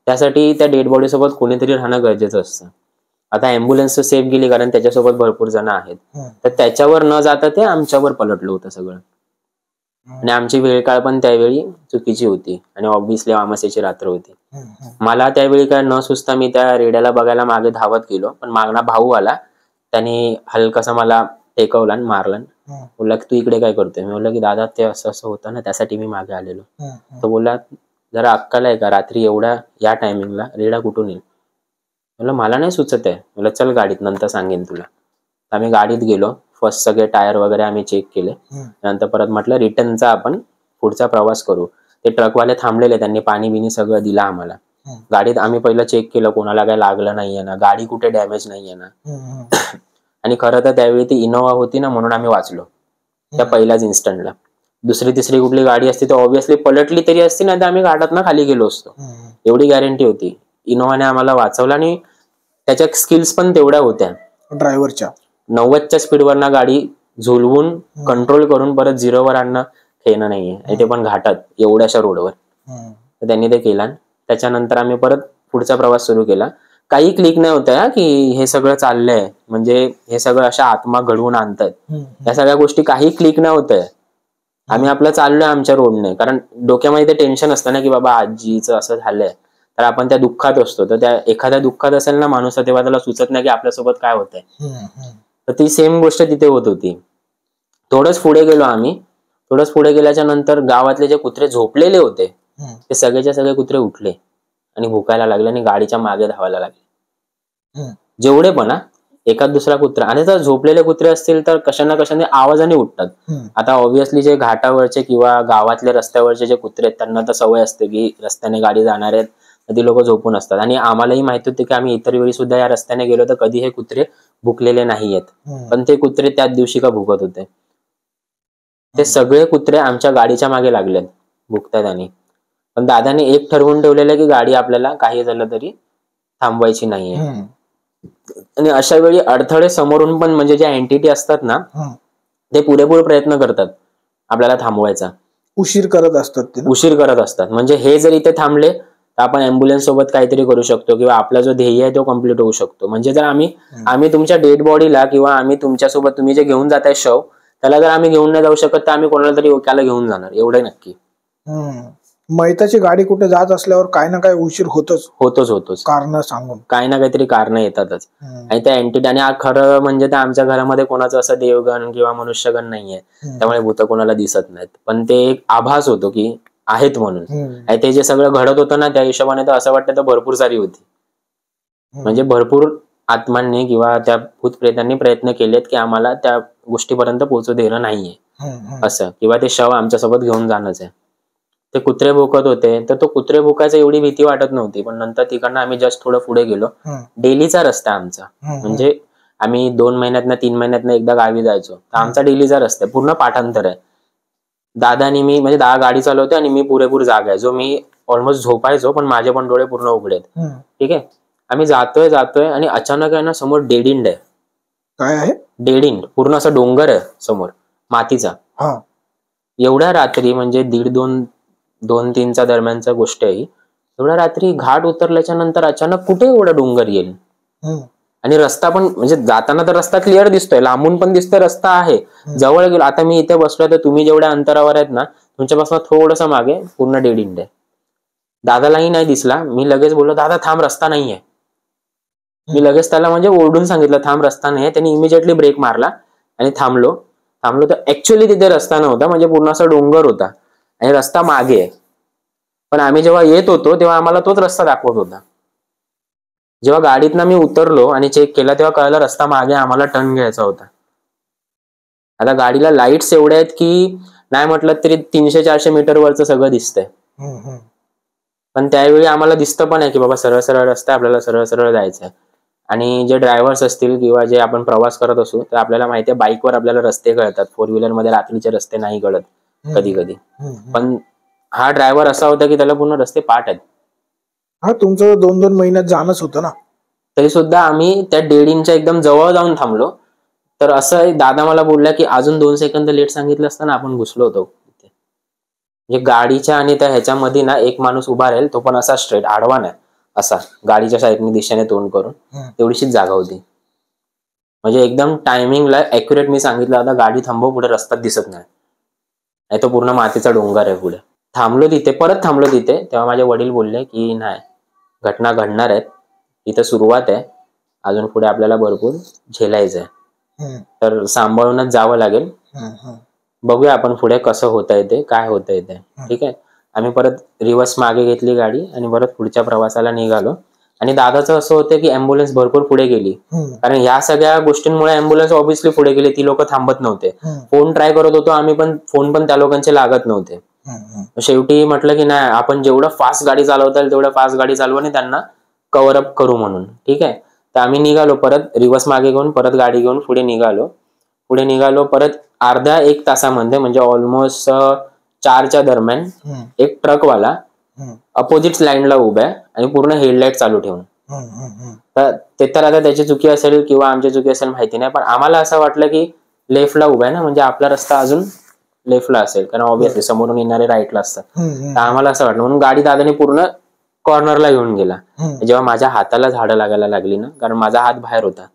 त्यासाठी त्या डेड बॉडी सोबत कोणीतरी राहणं गरजेचं असतं. आता अँब्युलन्स सेफ गेली कारण त्याच्यासोबत भरपूर जण आहेत, तर त्याच्यावर न जाता ते आमच्यावर पलटलं होतं सगळं. आणि आमची वेळ काळ पण त्यावेळी चुकीची होती आणि ऑब्व्हियसली अमावास्येची रात्र होती. मला त्यावेळी काय न सुचता मी त्या रेड्याला बघायला मागे धावत गेलो, पण मागणा भाऊ आला, त्याने हलकासा मला टेकवला आणि मारला. बोलला की तू इकडे काय करतोय? मी बोललो की दादा ते असं असं होतं ना त्यासाठी मी मागे आलेलो. तो बोलला जरा अक्कल आहे का, रात्री एवढ्या या टायमिंगला रेडा कुठून येईल? म्हणलं मला नाही सुचत आहे. म्हणलं चल गाडीत, नंतर सांगेन तुला. आम्ही गाडीत गेलो, फर्स्ट सगळे टायर वगैरे आम्ही चेक केले. नंतर परत म्हटलं रिटर्नचा आपण पुढचा प्रवास करू. ते ट्रकवाले थांबलेले, त्यांनी पाणी बिनी सगळं दिलं आम्हाला. गाडीत आम्ही पहिलं चेक केलं कोणाला काही लागलं नाहीये ना, गाडी कुठे डॅमेज नाहीये ना. आणि खरं तर त्यावेळी ती इनोवा होती ना म्हणून आम्ही वाचलो त्या पहिल्याच इन्स्टंटला. दुसरी तिसरी कुठली गाडी असती तर ऑब्व्हियसली पलटली तरी असती, नाही तर आम्ही घाटातनं खाली गेलो असतो. एवढी गॅरंटी होती. इनोव्हाने आम्हाला वाचवलं आणि त्याच्या स्किल्स पण तेवढ्या होत्या. ड्रायव्हरच्या 90च्या स्पीडवरनं गाडी झुलवून कंट्रोल करून परत 0वर आणणं खेळणं नाहीये, आणि ते पण घाटात एवढ्याशा रोडवर. तर त्यांनी ते केलं. त्याच्यानंतर आम्ही परत पुढचा प्रवास सुरू केला. काही क्लिक नाही होत्या की हे सगळं चाललंय, म्हणजे हे सगळं अशा आत्मा घडवून आणतात, या सगळ्या गोष्टी काही क्लिक नाही होत आहे. आम्ही आपलं चाललोय आमच्या रोडने, कारण डोक्यामध्ये ते टेन्शन असतं ना की बाबा आजीचं असं झालंय, तर आपण त्या दुःखात असतो. तर त्या एखाद्या दुःखात असेल ना माणूस, तेव्हा त्याला सुचत नाही की आपल्यासोबत काय होतंय. तर ती सेम गोष्ट तिथे होत होती. थोडंच पुढे गेलो आम्ही. थोडंच पुढे गेल्याच्या नंतर गावातले जे कुत्रे झोपलेले होते ते सगळेच्या सगळे कुत्रे उठले आणि भुकायला लागले आणि गाडीच्या मागे धावायला लागले. जेवढे पण एखाद दुसरा कुत्रा, आणि जर झोपलेले कुत्रे असतील तर कशाना कशाने आवाजाने उठतात. आता ऑब्व्हियसली जे घाटावरचे किंवा गावातले रस्त्यावरचे जे कुत्रे आहेत त्यांना तर सवय असते की रस्त्याने गाडी जाणार आहेत, ती लोक झोपून असतात. आणि आम्हालाही माहिती होते की आम्ही इतर वेळी सुद्धा या रस्त्याने गेलो तर कधी हे कुत्रे भुकलेले नाहीयेत, पण ते कुत्रे त्याच दिवशी का भुकत होते. ते सगळे कुत्रे आमच्या गाडीच्या मागे लागलेत भुकतात. आणि पण दादाने एक ठरवून ठेवलेलं की गाडी आपल्याला काही झालं तरी थांबवायची नाहीये. आणि अशा वेळी अडथळे समोरून पण, म्हणजे ज्या एंटिटी असतात ना ते पुरेपूर प्रयत्न करतात आपल्याला थांबवायचा, उशीर करत असतात. म्हणजे हे जर इथे थांबले तर आपण अँब्युलन्स सोबत काहीतरी करू शकतो किंवा आपला जो ध्येय आहे तो कम्प्लीट होऊ शकतो. म्हणजे जर आम्ही तुमच्या डेड बॉडीला किंवा आम्ही तुमच्यासोबत तुम्ही जे घेऊन जाताय शव, त्याला जर आम्ही घेऊन नाही जाऊ शकत तर आम्ही कोणाला तरी ओक्याला घेऊन जाणार, एवढं नक्की. मैताची गाडी कुठे जात असल्यावर काय ना काय उशीर होतोच. कारण सांगून काही ना काहीतरी कारण येतातच. आणि त्या एंटिटी, आणि खरं म्हणजे त्या आमच्या घरामध्ये कोणाचं असं देवगण किंवा मनुष्यगण नाहीये, त्यामुळे भूत कोणाला दिसत नाहीत. पण ते एक आभास होतो की आहेत म्हणून. आणि ते जे सगळं घडत होतं ना त्या हिशोबाने तर असं वाटतं तर भरपूर सारी होती. म्हणजे भरपूर आत्मांनी किंवा त्या भूतप्रेतांनी प्रयत्न केलेत की आम्हाला त्या गोष्टीपर्यंत पोहोचू देणं नाहीये असं, किंवा ते शव आमच्यासोबत घेऊन जाणंच आहे. ते कुत्रे भुकत होते, तर तो कुत्रे भुकायचं एवढी भीती वाटत नव्हती. पण नंतर तिकडनं आम्ही जस्ट थोडं पुढे गेलो. डेलीचा रस्ता आमचा, म्हणजे आम्ही 2 महिन्यातनं 3 महिन्यातनं एकदा गावी जायचो, तर आमचा डेलीचा रस्ता आहे, पूर्ण पाठांतर आहे. दादानी मी, म्हणजे दादा गाडी चालवते आणि मी पुरेपूर जागा आहे, जो मी ऑलमोस्ट झोपायचो पण माझे पण डोळे पूर्ण उघडेत. ठीक आहे, आम्ही जातोय आणि अचानक आहे ना समोर डेड एंड आहे. काय आहे? डेड एंड, पूर्ण असं डोंगर आहे समोर मातीचा. एवढ्या रात्री, म्हणजे 1:30-2:03च्या दरम्यानचा गोष्ट आहे. एवढ्या रात्री घाट उतरल्याच्या नंतर अचानक कुठे एवढा डोंगर येईल, आणि रस्ता पण, म्हणजे जाताना तर रस्ता क्लिअर दिसतोय, लांबून पण दिसतोय रस्ता आहे. जवळ गेलो, आता मी इथे बसलोय तर तुम्ही जेवढ्या अंतरावर आहेत ना तुमच्यापासून थोडंसं मागे पूर्ण डेड एंड आहे. दादालाही नाही दिसला. मी लगेच बोललो दादा थांब, रस्ता नाहीये. मी लगेच त्याला म्हणजे ओरडून सांगितलं थांब, रस्ता नाहीये. त्यांनी इमिजिएटली ब्रेक मारला आणि थांबलो तर ऍक्च्युअली तिथे रस्ता नव्हता, म्हणजे पूर्ण असा डोंगर होता आणि रस्ता मागे आहे. पण आम्ही जेव्हा येत होतो तेव्हा आम्हाला तोच रस्ता दाखवत होता. जेव्हा गाडीतनं मी उतरलो आणि चेक केला तेव्हा कळलं रस्ता मागे आम्हाला टर्न घ्यायचा होता. आता गाडीला लाईट्स एवढ्या आहेत की नाही म्हटलं तरी 300-400 मीटर वरचं सगळं दिसतंय. पण त्यावेळी आम्हाला दिसतं पण आहे की बाबा सरळ सरळ रस्ता, आपल्याला सरळ सरळ जायचंय. आणि जे ड्रायव्हर्स असतील किंवा जे आपण प्रवास करत असू तर आपल्याला माहिती आहे बाईकवर आपल्याला रस्ते कळतात, 4 व्हीलरमध्ये रात्रीचे रस्ते नाही कळत कधी कधी. पण हा ड्रायव्हर असा होता की त्याला पूर्ण रस्ते पाठ आहेत. तुमचं 2-2 महिन्यात जाणंच होतं ना, तरी सुद्धा आम्ही त्या डेड एंडच्या एकदम जवळ जाऊन थांबलो. तर असं दादा मला बोलला की अजून 2 सेकंद लेट सांगितलं असतं ना आपण घुसलो होतो. म्हणजे गाडीच्या आणि त्या ह्याच्यामध्ये ना एक माणूस उभा राहील, तो पण असा स्ट्रेट आडवा नाही, असा गाडीच्या साईडने दिशेने तोंड करून, तेवढीशीच जागा होती. म्हणजे एकदम टायमिंगला ऍक्युरेट मी सांगितलं आता गाडी थांबव, पुढे रस्ता दिसत नाही, तो पूर्ण मातीचा डोंगर आहे पुढे. परत थांबलो तिथे. तेव्हा माझे वडील बोलले की नाही, घटना घडणार आहेत, इथं सुरुवात आहे, अजून पुढे आपल्याला भरपूर झेलायचंय, तर सांभाळूनच जावं लागेल, बघूया आपण पुढे कसं होतंय ते, काय होतंय ते. ठीक आहे, आम्ही परत रिव्हर्स मागे घेतली गाडी आणि परत पुढच्या प्रवासाला निघालो. आणि दादाचं असं होतं की अँब्युलन्स भरपूर पुढे गेली, कारण ह्या सगळ्या गोष्टींमुळे अँब्युलन्स ऑब्व्हियसली पुढे गेली. ती लोक थांबत नव्हते. फोन ट्राय करत होतो आम्ही, पण फोन पण त्या लोकांचे लागत नव्हते. शेवटी म्हटलं की नाही, आपण जेवढं फास्ट गाडी चालवता येईल तेवढं फास्ट गाडी चालवू आणि त्यांना कव्हर अप करू म्हणून. ठीक आहे, तर आम्ही निघालो परत रिव्हर्स मागे घेऊन, परत गाडी घेऊन पुढे निघालो. पुढे निघालो. परत अर्ध्या 1 तासामध्ये म्हणजे ऑलमोस्ट 4च्या दरम्यान एक ट्रकवाला अपोजिट लाईनला उभा आहे आणि पूर्ण हेडलाईट चालू ठेवून. तर ते तर आता त्याची चुकी असेल किंवा आमची चुकी असेल माहिती नाही, पण आम्हाला असं वाटलं की लेफ्टला उभा आहे ना, म्हणजे आपला रस्ता अजून लेफ्टला असेल, कारण ऑब्व्हियसली समोरून येणारे राईटला असतात. तर आम्हाला असं वाटलं म्हणून गाडी दादाने पूर्ण कॉर्नरला घेऊन गेला. जेव्हा माझ्या हाताला झाडं लागायला लागली ना, कारण माझा हात बाहेर होता,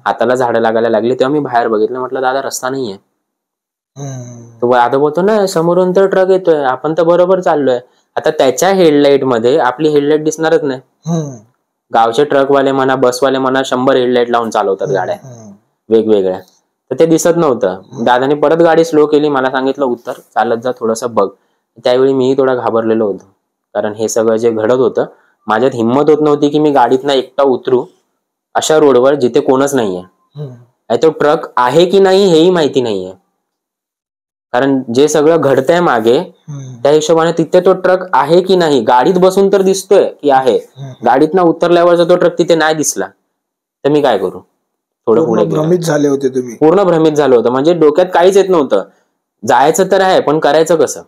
हाताला झाडं लागायला लागली तेव्हा मी बाहेर बघितलं. म्हटलं दादा रस्ता नाहीये. तो दादा बोलतो ना समोरून तर ट्रक येतोय, आपण तर बरोबर चाललोय. आता त्याच्या हेडलाईट मध्ये आपली हेडलाईट दिसणारच नाही. गावचे ट्रकवाले म्हणा, बसवाले म्हणा, 100 हेडलाईट लावून चालवतात गाड्या वेगवेगळ्या, तर ते दिसत नव्हतं. दादाने परत गाडी स्लो केली, मला सांगितलं उत्तर चालत जा, थोडंसं बघ. त्यावेळी मीही थोडा घाबरलेलो होतो, कारण हे सगळं जे घडत होतं माझ्यात हिंमत होत नव्हती की मी गाडीतनं एकटा उतरू अशा रोडवर जिथे कोणच नाहीये. तो ट्रक आहे की नाही हेही माहिती नाहीये, कारण जे सगळं घडतंय मागे त्या हिशोबाने तिथे तो ट्रक आहे की नाही. गाडीत बसून तर दिसतोय की आहे, गाडीतनं उतरल्यावर तो ट्रक तिथे नाही दिसला तर मी काय करू. थोडं पुढे भ्रमित झाले होते तुम्ही? पूर्ण भ्रमित झालं होतं, म्हणजे डोक्यात काहीच येत नव्हतं. जायचं तर आहे पण करायचं कसं,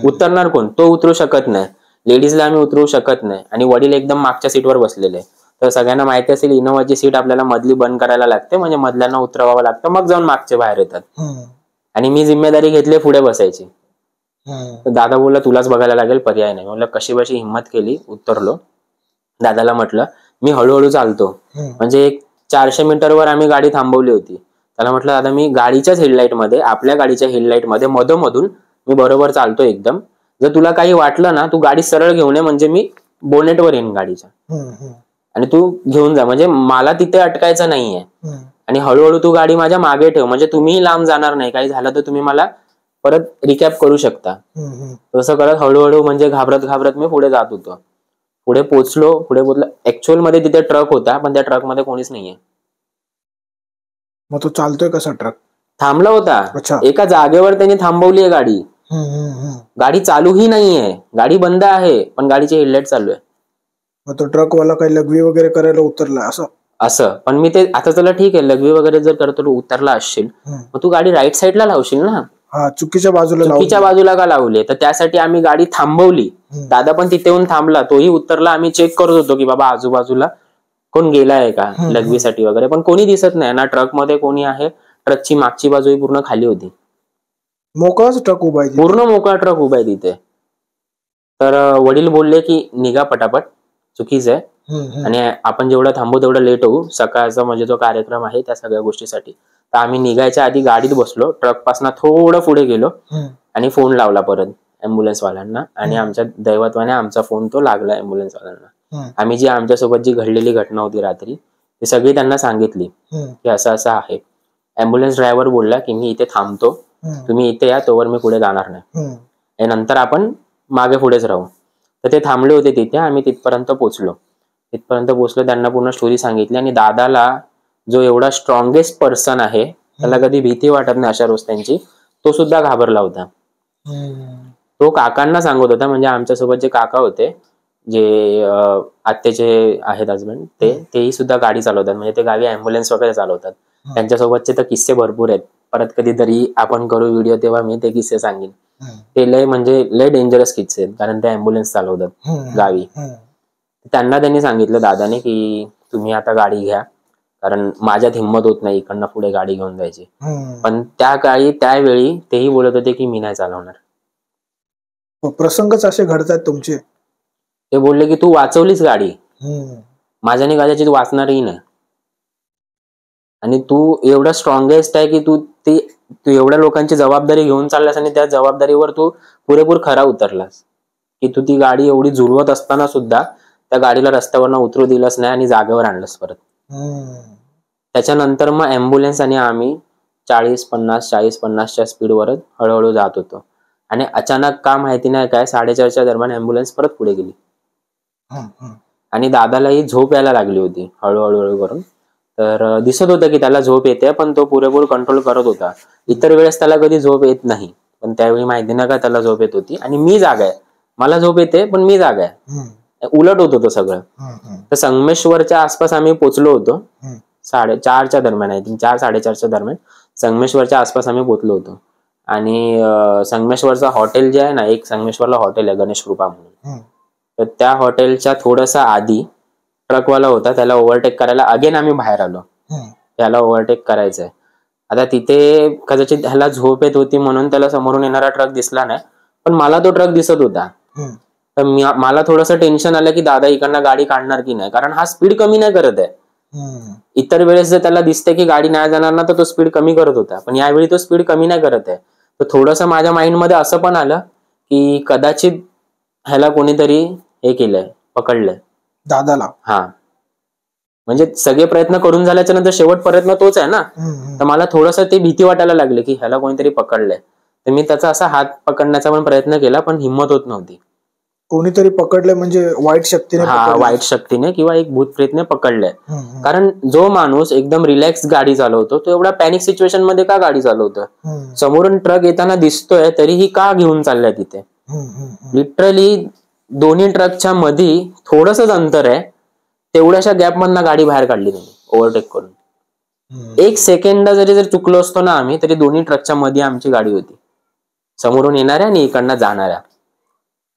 उतरणार कोण, तो उतरू शकत नाही, लेडीजला आम्ही उतरवू शकत नाही, आणि वडील एकदम मागच्या सीटवर बसलेले. तर सगळ्यांना माहिती असेल इनोव्हाची सीट आपल्याला मधली बंद करायला लागते, म्हणजे मधल्यांना उतरवावं लागतं, मग जाऊन मागचे बाहेर येतात. आणि मी जिम्मेदारी घेतली पुढे बसायची. तर दादा बोलला तुलाच बघायला लागेल, पर्याय नाही. म्हणलं कशी बशी हिंमत केली, उतरलो. दादाला म्हटलं मी हळूहळू चालतो, म्हणजे एक 400 मीटरवर आम्ही गाडी थांबवली होती. त्याला म्हटलं दादा मी गाडीच्याच हेडलाईट मध्ये, आपल्या गाडीच्या हेडलाईट मध्ये मधोमधून मी बरोबर चालतो एकदम, जर तुला काही वाटलं ना तू गाडी सरळ घेऊन ये, म्हणजे मी बोनेटवर येईन गाडीच्या आणि तू घेऊन जा, म्हणजे मला तिथे अटकायचं नाहीये. आणि हळूहळू तू गाडी माझ्या मागे ठेव, म्हणजे तुम्ही लांब जाणार नाही, काही झालं तर तुम्ही मला परत रिकॅप करू शकता. तसं करत हळूहळू म्हणजे घाबरत घाबरत मी पुढे जात होतो. पुढे पोचलो. ऍक्च्युअल मध्ये तिथे ट्रक होता, पण त्या ट्रक मध्ये कोणीच नाहीये. मग तो चालतोय कसा ट्रक? थांबला होता एका जागेवर, त्यांनी थांबवली आहे गाडी. गाडी चालूही नाहीये, गाडी बंद आहे, पण गाडीची हेडलाईट चालू आहे. मग तो ट्रकवाला काही लघवी वगैरे करायला उतरला असं पण मी ते आता तुला ठीक आहे, लघवी वगैरे जर करतो उतरला असशील मग तू गाडी राईट साईडला लावशील ना. चुकीच्या बाजूला का लावली, तर त्यासाठी आम्ही गाडी थांबवली. दादा पण तिथे येऊन थांबला, तोही उतरला. आम्ही चेक करत होतो की बाबा आजूबाजूला कोण गेलाय का लघवीसाठी वगैरे, पण कोणी दिसत नाही ना. ट्रक मध्ये कोणी आहे, ट्रकची मागची बाजू पूर्ण खाली होती, मोकळाच ट्रक उभा आहे, पूर्ण मोकळा ट्रक उभा आहे तिथे. तर वडील बोलले की निघा पटापट, चुकीच आहे, आणि आपण जेवढं थांबू तेवढं लेट होऊ. सकाळचा म्हणजे जो कार्यक्रम आहे त्या सगळ्या गोष्टीसाठी. तर आम्ही निघायच्या आधी गाडीत बसलो, ट्रक पासून थोडं पुढे गेलो आणि फोन लावला परत अँब्युलन्स वाल्यांना, आणि आमच्या दैवत्वाने आमचा फोन तो लागला अँब्युलन्स वाल्यांना. आम्ही जी आमच्यासोबत जी घडलेली घटना होती रात्री ती सगळी त्यांना सांगितली की असं असं आहे. अँब्युलन्स ड्रायव्हर बोलला की मी इथे थांबतो, तुम्ही इथे या, तोवर मी पुढे जाणार नाही, नंतर आपण मागे पुढेच राहू. तर ते थांबले होते तिथे. आम्ही तिथपर्यंत पोहोचलो. त्यांना पूर्ण स्टोरी सांगितली, आणि दादाला जो एवढा स्ट्रॉंगेस्ट पर्सन आहे, त्याला कधी भीती वाटत नाही अशा रोस्त्यांची, तो सुद्धा घाबरला होता. तो काकांना सांगत होता, म्हणजे आमच्यासोबत जे काका होते, जे आत्याचे आहेत हजबंड, तेही सुद्धा गाडी चालवतात, म्हणजे ते गावी अँब्युलन्स वगैरे चालवतात. त्यांच्यासोबतचे तर किस्से भरपूर आहेत. परत कधीतरी आपण करू व्हिडिओ तेव्हा मी ते किस्से सांगेन. ते लय डेंजरस किस्से आहेत, कारण ते अँब्युलन्स चालवतात गावी. त्यांना त्यांनी सांगितलं दादाने की तुम्ही आता गाडी घ्या, कारण माझ्यात हिंमत होत नाही इकडनं पुढे गाडी घेऊन जायची. पण त्यावेळी तेही बोलत होते की मी नाही चालवणार. प्रसंगच असे घडतात तुमचे. ते बोलले की तू वाचवलीच गाडी, माझ्याने कदाचित वाचणारही नाही, आणि तू एवढा स्ट्रॉंगेस्ट आहे की तू एवढ्या लोकांची जबाबदारी घेऊन चाललास, आणि त्या जबाबदारीवर तू पुरेपूर खरा उतरलास, की तू ती गाडी एवढी झुलवत असताना सुद्धा त्या गाडीला रस्त्यावरनं उतरू दिलंच नाही आणि जागेवर आणलंस परत. त्याच्यानंतर मग अँब्युलन्स आणि आम्ही 40-50च्या स्पीडवरच हळूहळू जात होतो, आणि अचानक का माहिती नाही काय 4:30च्या दरम्यान अँब्युलन्स परत पुढे गेली, आणि दादालाही झोप यायला लागली होती हळूहळू करून. तर दिसत होतं की त्याला झोप येते, पण तो पुरेपूर कंट्रोल करत होता. इतर वेळेस त्याला कधी झोप येत नाही, पण त्यावेळी माहिती नाही का त्याला झोप येत होती, आणि मी जागा आहे, मला झोप येते पण मी जागा आहे, उलट होत होतं सगळं. तर संगमेश्वरच्या आसपास आम्ही पोचलो होतो 4:30च्या दरम्यान, आय थिंक 4-4:30च्या दरम्यान. संगमेश्वरच्या आसपास आम्ही पोहोचलो होतो. आणि संगमेश्वरचं हॉटेल जे आहे ना, एक संगमेश्वरला हॉटेल आहे गणेश कृपा म्हणून, तर त्या हॉटेलच्या थोडंसं आधी ट्रकवाला होता, त्याला ओव्हरटेक करायला अगेन आम्ही बाहेर आलो. त्याला ओव्हरटेक करायचंय. आता तिथे कदाचित ह्याला झोप येत होती म्हणून त्याला समोरून येणारा ट्रक दिसला नाही, पण मला तो ट्रक दिसत होता. तर मला थोडंसं टेन्शन आलं की दादा इकडनं गाडी काढणार की नाही, कारण हा स्पीड कमी नाही करत आहे. इतर वेळेस जर त्याला दिसते की गाडी नाही जाणार ना, तर तो स्पीड कमी करत होता, पण यावेळी तो स्पीड कमी नाही करत आहे. तर थोडंसं माझ्या माइंडमध्ये असं पण आलं की कदाचित ह्याला कोणीतरी हे केलंय, पकडलंय दादाला. हा, म्हणजे सगळे प्रयत्न करून झाल्याच्या नंतर शेवट प्रयत्न तोच आहे ना. तर मला थोडंसं ते भीती वाटायला लागली की ह्याला कोणीतरी पकडलंय. तर मी त्याचा असा हात पकडण्याचा पण प्रयत्न केला, पण हिंमत होत नव्हती. कोणीतरी पकडलंय म्हणजे वाईट शक्तीने? हा, वाईट शक्तीने किंवा एक भूत प्रेतने पकडलंय. कारण जो माणूस एकदम रिलॅक्स गाडी चालवतो तो एवढा पॅनिक सिच्युएशन मध्ये का गाडी चालवतो? समोरून ट्रक येताना दिसतोय तरीही का घेऊन चाललाय तिथे? लिटरली दोन्ही ट्रकच्या मध्ये थोडंसंच अंतर आहे, तेवढ्याशा गॅप मधनं गाडी बाहेर काढली त्यांनी ओव्हरटेक करून. 1 सेकंड जर चुकलो असतो ना आम्ही, तरी दोन्ही ट्रकच्या मध्ये आमची गाडी होती, समोरून येणाऱ्या आणि इकडनं जाणाऱ्या.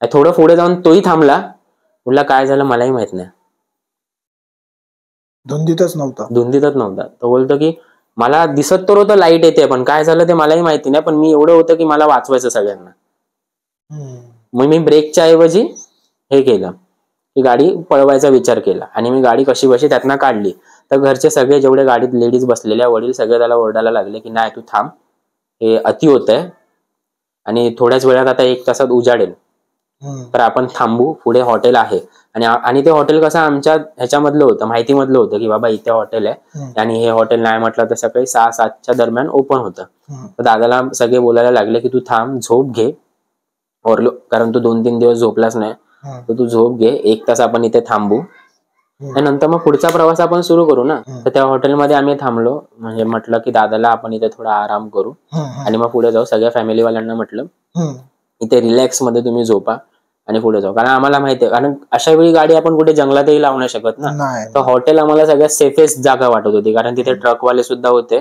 थोडं पुढे जाऊन तोही थांबला. म्हटलं काय झालं मलाही माहित नाही. धुंदीतच नव्हता. तो बोलतो की मला दिसत तर होतं लाईट येते, पण काय झालं ते मलाही माहिती नाही, पण मी एवढं होतं की मला वाचवायचं सगळ्यांना. मग मी ब्रेकच्या ऐवजी हे केलं की गाडी पळवायचा विचार केला, आणि मी गाडी कशी बशी त्यातनं काढली. तर घरचे सगळे जेवढे गाडीत लेडीज बसलेल्या, वडील सगळे त्याला ओरडायला लागले की नाही तू थांब, हे अति होतंय आणि थोड्याच वेळात आता 1 तासात उजाडेल, तर आपण थांबू, पुढे हॉटेल आहे. आणि ते हॉटेल कसं आमच्या ह्याच्यामधलं होतं, माहितीमधलं होतं की बाबा इथे हॉटेल आहे, आणि हे हॉटेल नाही म्हटलं तर सकाळी 6-7च्या दरम्यान ओपन होतं. तर दादाला सगळे बोलायला लागले की तू थांब, झोप घे, कारण तू 2-3 दिवस झोपलाच नाही, तर तू झोप घे, 1 तास आपण इथे थांबू, नंतर मग पुढचा प्रवास आपण सुरू करू ना. तर त्या हॉटेलमध्ये आम्ही थांबलो. म्हणजे म्हटलं की दादाला आपण इथे थोडा आराम करू आणि मग पुढे जाऊ. सगळ्या फॅमिलीवाल्यांना म्हटलं इथे रिलॅक्स मध्ये तुम्ही झोपा आणि पुढे जाऊ, कारण आम्हाला माहिती आहे, कारण अशा वेळी गाडी आपण कुठे जंगलातही लावू नाही शकत ना. तर हॉटेल आम्हाला सगळ्यात सेफेस्ट जागा वाटत होती, कारण तिथे ट्रकवाले सुद्धा होते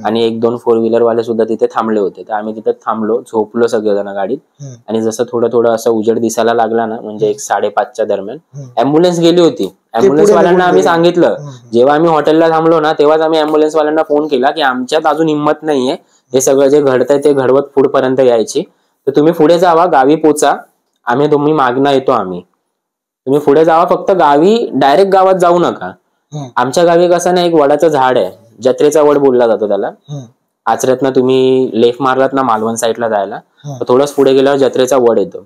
आणि 1-2 4 व्हीलर वाले सुद्धा तिथे थांबले होते. तर आम्ही तिथे थांबलो, झोपलो सगळेजण गाडीत. आणि जसं थोडं असं उजेड दिसायला लागला ना, म्हणजे 1-5:30च्या दरम्यान अँब्युलन्स गेली होती. अँब्युलन्स वाल्यांना आम्ही सांगितलं, जेव्हा आम्ही हॉटेलला थांबलो ना तेव्हाच आम्ही अँब्युलन्स वाल्यांना फोन केला की आमच्यात अजून हिंमत नाहीये हे सगळं जे घडतंय ते घडवत पुढपर्यंत यायची, तर तुम्ही पुढे जावा, गावी पोचा, तुम्ही मागणं येतो, तुम्ही पुढे जावा, फक्त गावी डायरेक्ट गावात जाऊ नका. आमच्या गावी कसं ना, एक वडाचं झाड आहे, जत्रेचा वड बोलला जातो त्याला. आचऱ्यातनं तुम्ही लेफ्ट मारलात ना मालवण साईडला जायला, तर थोडंच पुढे गेल्यावर जत्रेचा वड येतो,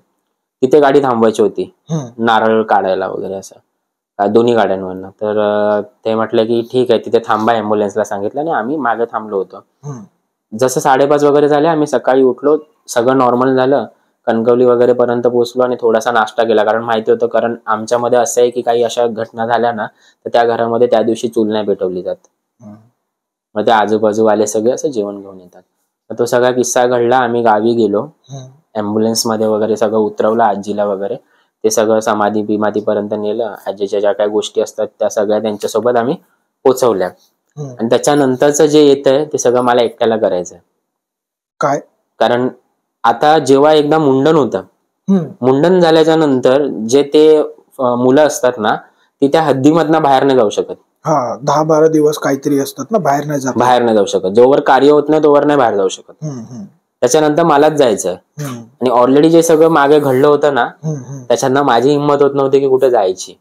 तिथे गाडी थांबवायची होती नारळ काढायला वगैरे असं दोन्ही गाड्यांवरनं. तर ते म्हटलं की ठीक आहे तिथे थांबा, अँब्युलन्सला सांगितलं, आणि आम्ही मागे थांबलो होतो. जसं 5:30 वगैरे झाले, आम्ही सकाळी उठलो, सगळं नॉर्मल झालं, कणकवली वगैरे पर्यंत पोहोचलो आणि थोडासा नाश्ता केला, कारण माहिती होतं, कारण आमच्यामध्ये असं आहे की काही अशा घटना झाल्या ना तर त्या घरामध्ये त्या दिवशी चूल नाही पेटवली जात. मग ते आजूबाजूवाले सगळे असं जेवण घेऊन येतात. तो सगळा किस्सा घडला. आम्ही गावी गेलो, अँब्युलन्स मध्ये वगैरे सगळं उतरवलं, आजीला वगैरे ते सगळं समाधी बिमाधीपर्यंत नेलं. आजीच्या ज्या काही गोष्टी असतात त्या सगळ्या त्यांच्यासोबत आम्ही पोचवल्या. आणि त्याच्यानंतरचं जे येतंय ते सगळं मला एकट्याला करायचंय. काय? कारण आता जेव्हा एकदा मुंडन होतं, मुंडन झाल्याच्या नंतर जे ते मुलं असतात ना ती त्या हद्दीमधनं बाहेर नाही जाऊ शकत. 10-12 दिवस काहीतरी असतात ना, बाहेर नाही जाऊ शकत. जोवर कार्य होत नाही तोवर नाही बाहेर जाऊ शकत. त्याच्यानंतर मलाच जायचंय. आणि ऑलरेडी जे सगळं मागे घडलं होतं ना त्याच्यानं माझी हिंमत होत नव्हती की कुठे जायची.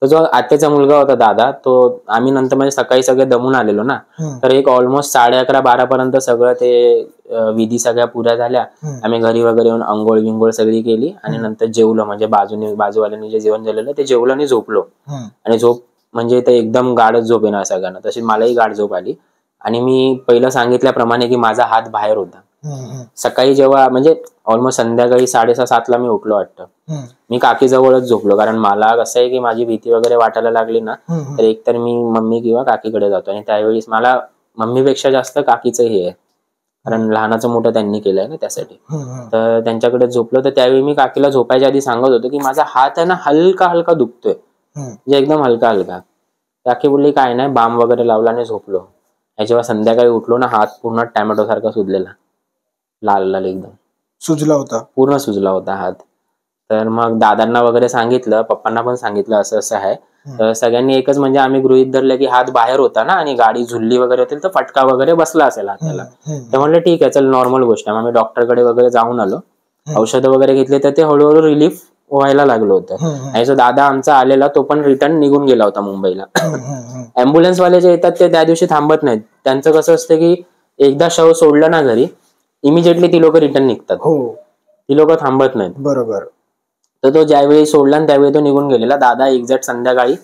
तो जो आत्याचा मुलगा होता दादा, तो आम्ही नंतर म्हणजे सकाळी सगळे दमून आलेलो ना, तर एक ऑलमोस्ट 11:30-12 पर्यंत सगळं ते विधी सगळ्या पुऱ्या झाल्या. आम्ही घरी वगैरे येऊन अंघोळ विंघोळ सगळी केली आणि नंतर जेवलो. म्हणजे बाजूवाल्यांनी जे जेवण दिलेलं ते जेवलं आणि झोपलो. आणि झोप म्हणजे ते एकदम गाढच झोप येणार सगळ्यांना, तशी मलाही गाढ झोप आली. आणि मी पहिलं सांगितल्याप्रमाणे की माझा हात बाहेर होता. सकाळी जेव्हा म्हणजे ऑलमोस्ट संध्याकाळी 6:30-7ला मी उठलो वाटतं. मी काकीजवळच झोपलो, कारण मला कसं आहे की माझी भीती वगैरे वाटायला लागली ना तर एकतर मी मम्मी किंवा काकीकडे जातो. आणि त्यावेळेस मला मम्मीपेक्षा जास्त काकीचं हे आहे, कारण लहानाचं मोठं त्यांनी केलंय ना त्यासाठी. तर त्यांच्याकडे झोपलो. तर त्यावेळी मी काकीला झोपायच्या आधी सांगत होतो की माझा हात आहे ना हलका हलका दुखतोय, म्हणजे एकदम हलका हलका. काकी बोलली काय नाही, बाम वगैरे लावला आणि झोपलो. आणि जेव्हा संध्याकाळी उठलो ना, हात पूर्ण टॅमॅटो सारखा सुजलेला, लाल लाल एकदम सुजला होता. पूर्ण सुजला होता हात. तर मग दादांना वगैरे सांगितलं, पप्पांना पण सांगितलं असं असं आहे. तर सगळ्यांनी एकच म्हणजे आम्ही गृहीत धरलं की हात बाहेर होता ना आणि गाडी झुलली वगैरे होती तर फटका वगैरे बसला असेल हाताला. तर म्हणलं ठीक आहे चल, नॉर्मल गोष्ट आहे. मग आम्ही डॉक्टरकडे वगैरे जाऊन आलो, औषधं वगैरे घेतले, तर ते हळूहळू रिलीफ व्हायला लागलं होतं. आणि जो दादा आमचा आलेला तो पण रिटर्न निघून गेला होता मुंबईला. ऍम्ब्युलन्सवाले जे येतात ते त्या दिवशी थांबत नाहीत. त्यांचं कसं असतं की एकदा शव सोडलं ना घरी, इमिजिएटली ती लोक रिटर्न निघतात. ती लोक थांबत नाहीत. बरोबर. तर तो ज्यावेळी सोडला ना त्यावेळी तो निघून गेलेला. दादा एक्झॅक्ट संध्याकाळी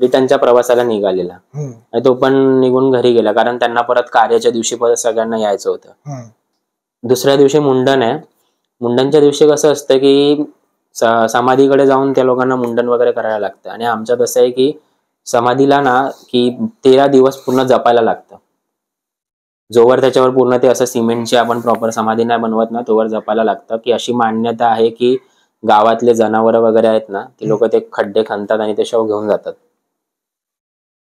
रिटर्नच्या प्रवासाला निघालेला आणि तो पण निघून घरी गेला, कारण त्यांना परत कार्याच्या दिवशी परत सगळ्यांना यायचं होतं. दुसऱ्या दिवशी मुंडन आहे. मुंडनच्या दिवशी कसं असतं की समाधीकडे जाऊन त्या लोकांना मुंडन वगैरे करायला लागतं. आणि आमच्यात असं आहे की समाधीला ना की 13 दिवस पूर्ण जपायला लागतं. जोवर त्याच्यावर पूर्ण ते असं सिमेंटची आपण प्रॉपर समाधी नाही बनवत ना, तोवर जपायला लागतं. की अशी मान्यता आहे की गावातले जनावर वगैरे आहेत ना, ती लोक ते खड्डे खणतात आणि ते शव घेऊन जातात,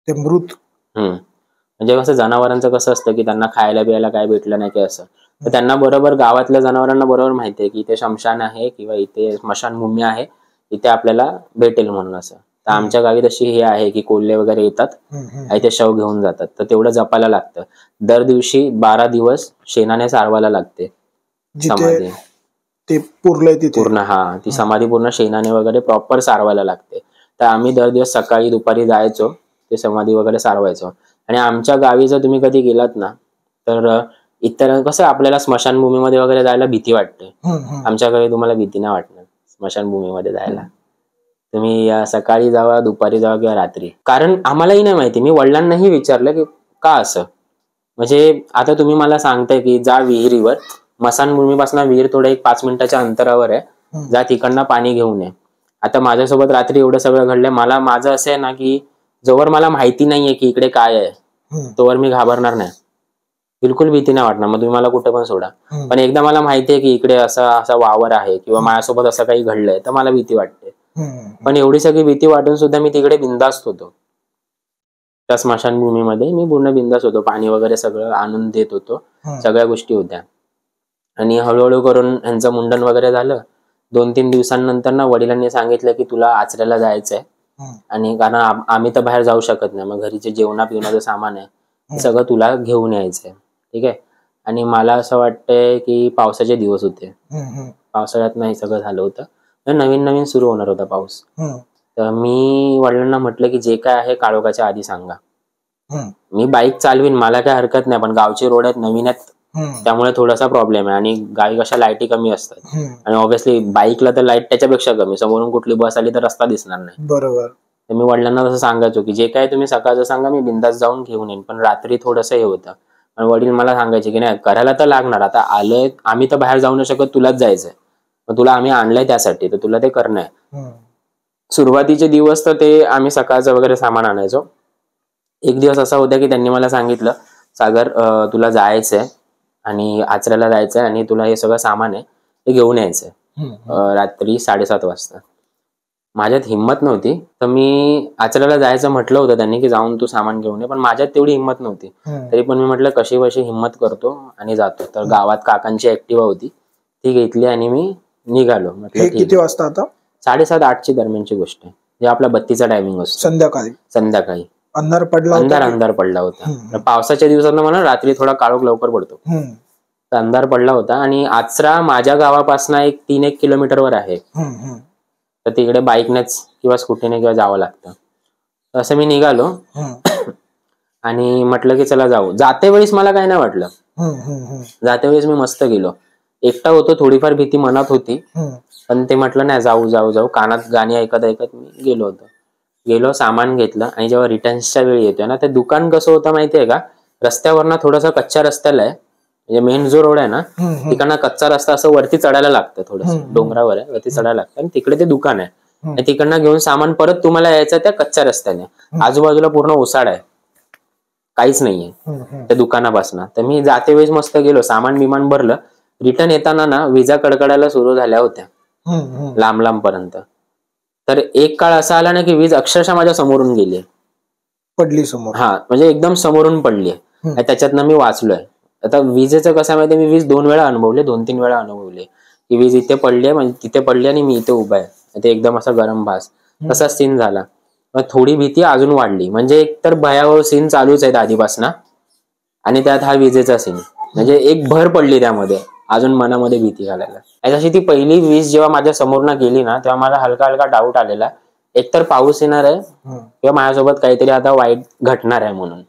ते मृत. म्हणजे कसं जनावरांचं कसं असतं की त्यांना खायला बियायला काय भेटलं नाही की असं, तर त्यांना बरोबर गावातल्या जनावरांना बरोबर माहिती आहे की इथे शमशान आहे किंवा इथे स्मशानभूमी आहे, इथे आपल्याला भेटेल म्हणून असं. तर आमच्या गावी तशी हे आहे की कोल्हे वगैरे येतात आणि ते शव घेऊन जातात. तर तेवढं जपायला लागतं. दर दिवशी 12 दिवस शेणाने सारवायला लागते समाधी. ते पुरलंय तिथे पूर्ण, ती समाधी पूर्ण शेणाने वगैरे प्रॉपर सारवायला लागते. तर आम्ही दर दिवस सकाळी दुपारी जायचो, ते समाधी वगैरे सारवायचो. आणि आमच्या गावी जर तुम्ही कधी गेलात ना, तर इतर कसं आपल्याला स्मशानभूमीमध्ये वगैरे जायला भीती वाटते. आमच्या गावी तुम्हाला भीती नाही वाटणार स्मशानभूमीमध्ये जायला. तुम्ही सकाळी जावा, दुपारी जावा किंवा रात्री. कारण आम्हालाही नाही माहिती, मी वडिलांनाही विचारलं की का असं. म्हणजे आता तुम्ही मला सांगताय की जा विहिरीवर, स्मशानभूमीपासून विहीर थोडं 1-5 मिनिटाच्या अंतरावर आहे, जा तिकडनं पाणी घेऊन ये. आता माझ्यासोबत रात्री एवढं सगळं घडलंय. माझं असं आहे ना की जोवर मला माहिती नाहीये की इकडे काय आहे तोवर मी घाबरणार नाही, बिलकुल भीती नाही वाटणार. मग तुम्ही मला कुठे पण सोडा. पण एकदा मला माहिती आहे की इकडे असा वावर आहे किंवा माझ्यासोबत असं काही घडलंय तर मला भीती वाटते. पण एवढी सगळी भीती वाटून सुद्धा मी तिकडे बिंदास्त होतो. त्या स्मशानभूमीमध्ये मी पूर्ण बिंदास्त होतो. पाणी वगैरे सगळं आणून देत होतो, सगळ्या गोष्टी होत्या. आणि हळूहळू करून यांचं मुंडन वगैरे झालं. 2-3 दिवसांनंतर ना वडिलांनी सांगितलं की तुला आचऱ्याला जायचंय. आणि कारण आम्ही तर बाहेर जाऊ शकत नाही, मग घरीचे जेवणा पिवण्याचं सामान आहे सगळं तुला घेऊन यायचंय. ठीक आहे. आणि मला असं वाटतंय की पावसाचे दिवस होते, पावसाळ्यात नाही सगळं झालं होतं, नवीन नवीन सुरू होणार होता पाऊस. तर मी वडिलांना म्हटलं की जे काय आहे काळोखाच्या आधी सांगा. मी बाईक चालवीन, मला काय हरकत नाही, पण गावचे रोड आहेत, नवीन आहेत, त्यामुळे थोडासा प्रॉब्लेम आहे. आणि गावी कशा लाईटी कमी असतात आणि ऑब्व्हियसली बाईकला तर लाईट त्याच्यापेक्षा कमी. समोरून कुठली बस आली तर रस्ता दिसणार नाही. बरोबर. तर मी वडिलांना तसं सांगायचो की जे काय तुम्ही सकाळचं सांगा, मी बिंदास जाऊन घेऊन येईन. पण रात्री थोडंसं हे होतं. पण वडील मला सांगायचे की नाही करायला तर लागणार, आता आलोय आम्ही तर बाहेर जाऊ नाही शकत, तुलाच जायचंय, मग तुला आम्ही आणलंय त्यासाठी, तर तुला ते करणं आहे. सुरुवातीचे दिवस तर ते आम्ही सकाळचं वगैरे सामान आणायचो. एक दिवस असा होता की त्यांनी मला सांगितलं, सागर तुला जायचंय आणि आचऱ्याला जायचंय आणि तुला हे सगळं सामान आहे ते घेऊन यायचंय रात्री 7:30 वाजता. माझ्यात हिंमत नव्हती, तर मी आचऱ्याला जायचं म्हटलं होतं त्यांनी की जाऊन तू सामान घेऊन ये, पण माझ्यात तेवढी हिंमत नव्हती. तरी पण मी म्हटलं कशी बशी हिंमत करतो आणि जातो. तर गावात काकांची ऍक्टिव्हा होती, ती घेतली आणि मी निघालो. म्हटलं किती वाजता आता? 7:30-8ची दरम्यानची गोष्ट आहे, जे आपला बत्तीचा टायमिंग असतो. संध्याकाळी अंधार पडला होता. पावसाच्या दिवसात मला रात्री थोडा काळोख लवकर पडतो, तर अंधार पडला होता. आणि आचरा माझ्या गावापासून 3-1 किलोमीटरवर आहे, तर तिकडे बाईकनेच किंवा स्कूटीने किंवा जावं लागतं. असं मी निघालो आणि म्हटलं की चला जाऊ. जाते वेळेस मला काय नाही वाटलं, जाते वेळेस मी मस्त गेलो. एकटा होतो, थोडीफार भीती मनात होती, पण ते म्हटलं नाही जाऊ जाऊ जाऊ, कानात गाणी ऐकत ऐकत मी गेलो होतो. सामान घेतलं आणि जेव्हा रिटर्न्सच्या वेळी येतोय ना, ते दुकान कसं होतं माहितीये का, रस्त्यावरनं थोडंसं कच्च्या रस्त्याला आहे, म्हणजे मेन जो रोड आहे ना तिकडनं कच्चा रस्ता असं वरती चढायला लागतं, थोडंसं डोंगरावर आहे, वरती चढायला लागतं आणि तिकडे ते दुकान आहे. आणि तिकडनं घेऊन सामान परत तुम्हाला यायचं त्या कच्च्या रस्त्याने. आजूबाजूला पूर्ण ओसाड आहे, काहीच नाहीये त्या दुकानापासून. तर मी जाते वेळेस मस्त गेलो, सामान बिमान भरलं. रिटर्न येताना ना विजा कडकडायला सुरू झाल्या होत्या लांब लांब पर्यंत. तर एक काळ असा आला ना की वीज अक्षरशः माझ्या समोरून गेली, पडली समोर. म्हणजे एकदम समोरून पडली. आणि त्याच्यातनं मी वाचलोय. आता विजेचं कसं माहिती, मी वीज 2 वेळा अनुभवले, 2-3 वेळा अनुभवले की वीज इथे पडली म्हणजे तिथे पडली आणि मी इथे उभा आहे, ते एकदम असा गरम भास, तसा सीन झाला. मग थोडी भीती अजून वाढली, म्हणजे एक तर भयावह सीन चालूच आहेत आधीपासून आणि त्यात हा विजेचा सीन, म्हणजे एक भर पडली त्यामध्ये अजून मनामध्ये भीती घालायला. आणि जशी ती पहिली वीज जेव्हा माझ्या समोरनं गेली ना, तेव्हा मला हलका हलका डाऊट आलेला, एकतर पाऊस येणार आहे किंवा माझ्यासोबत काहीतरी आता वाईट घडणार आहे म्हणून.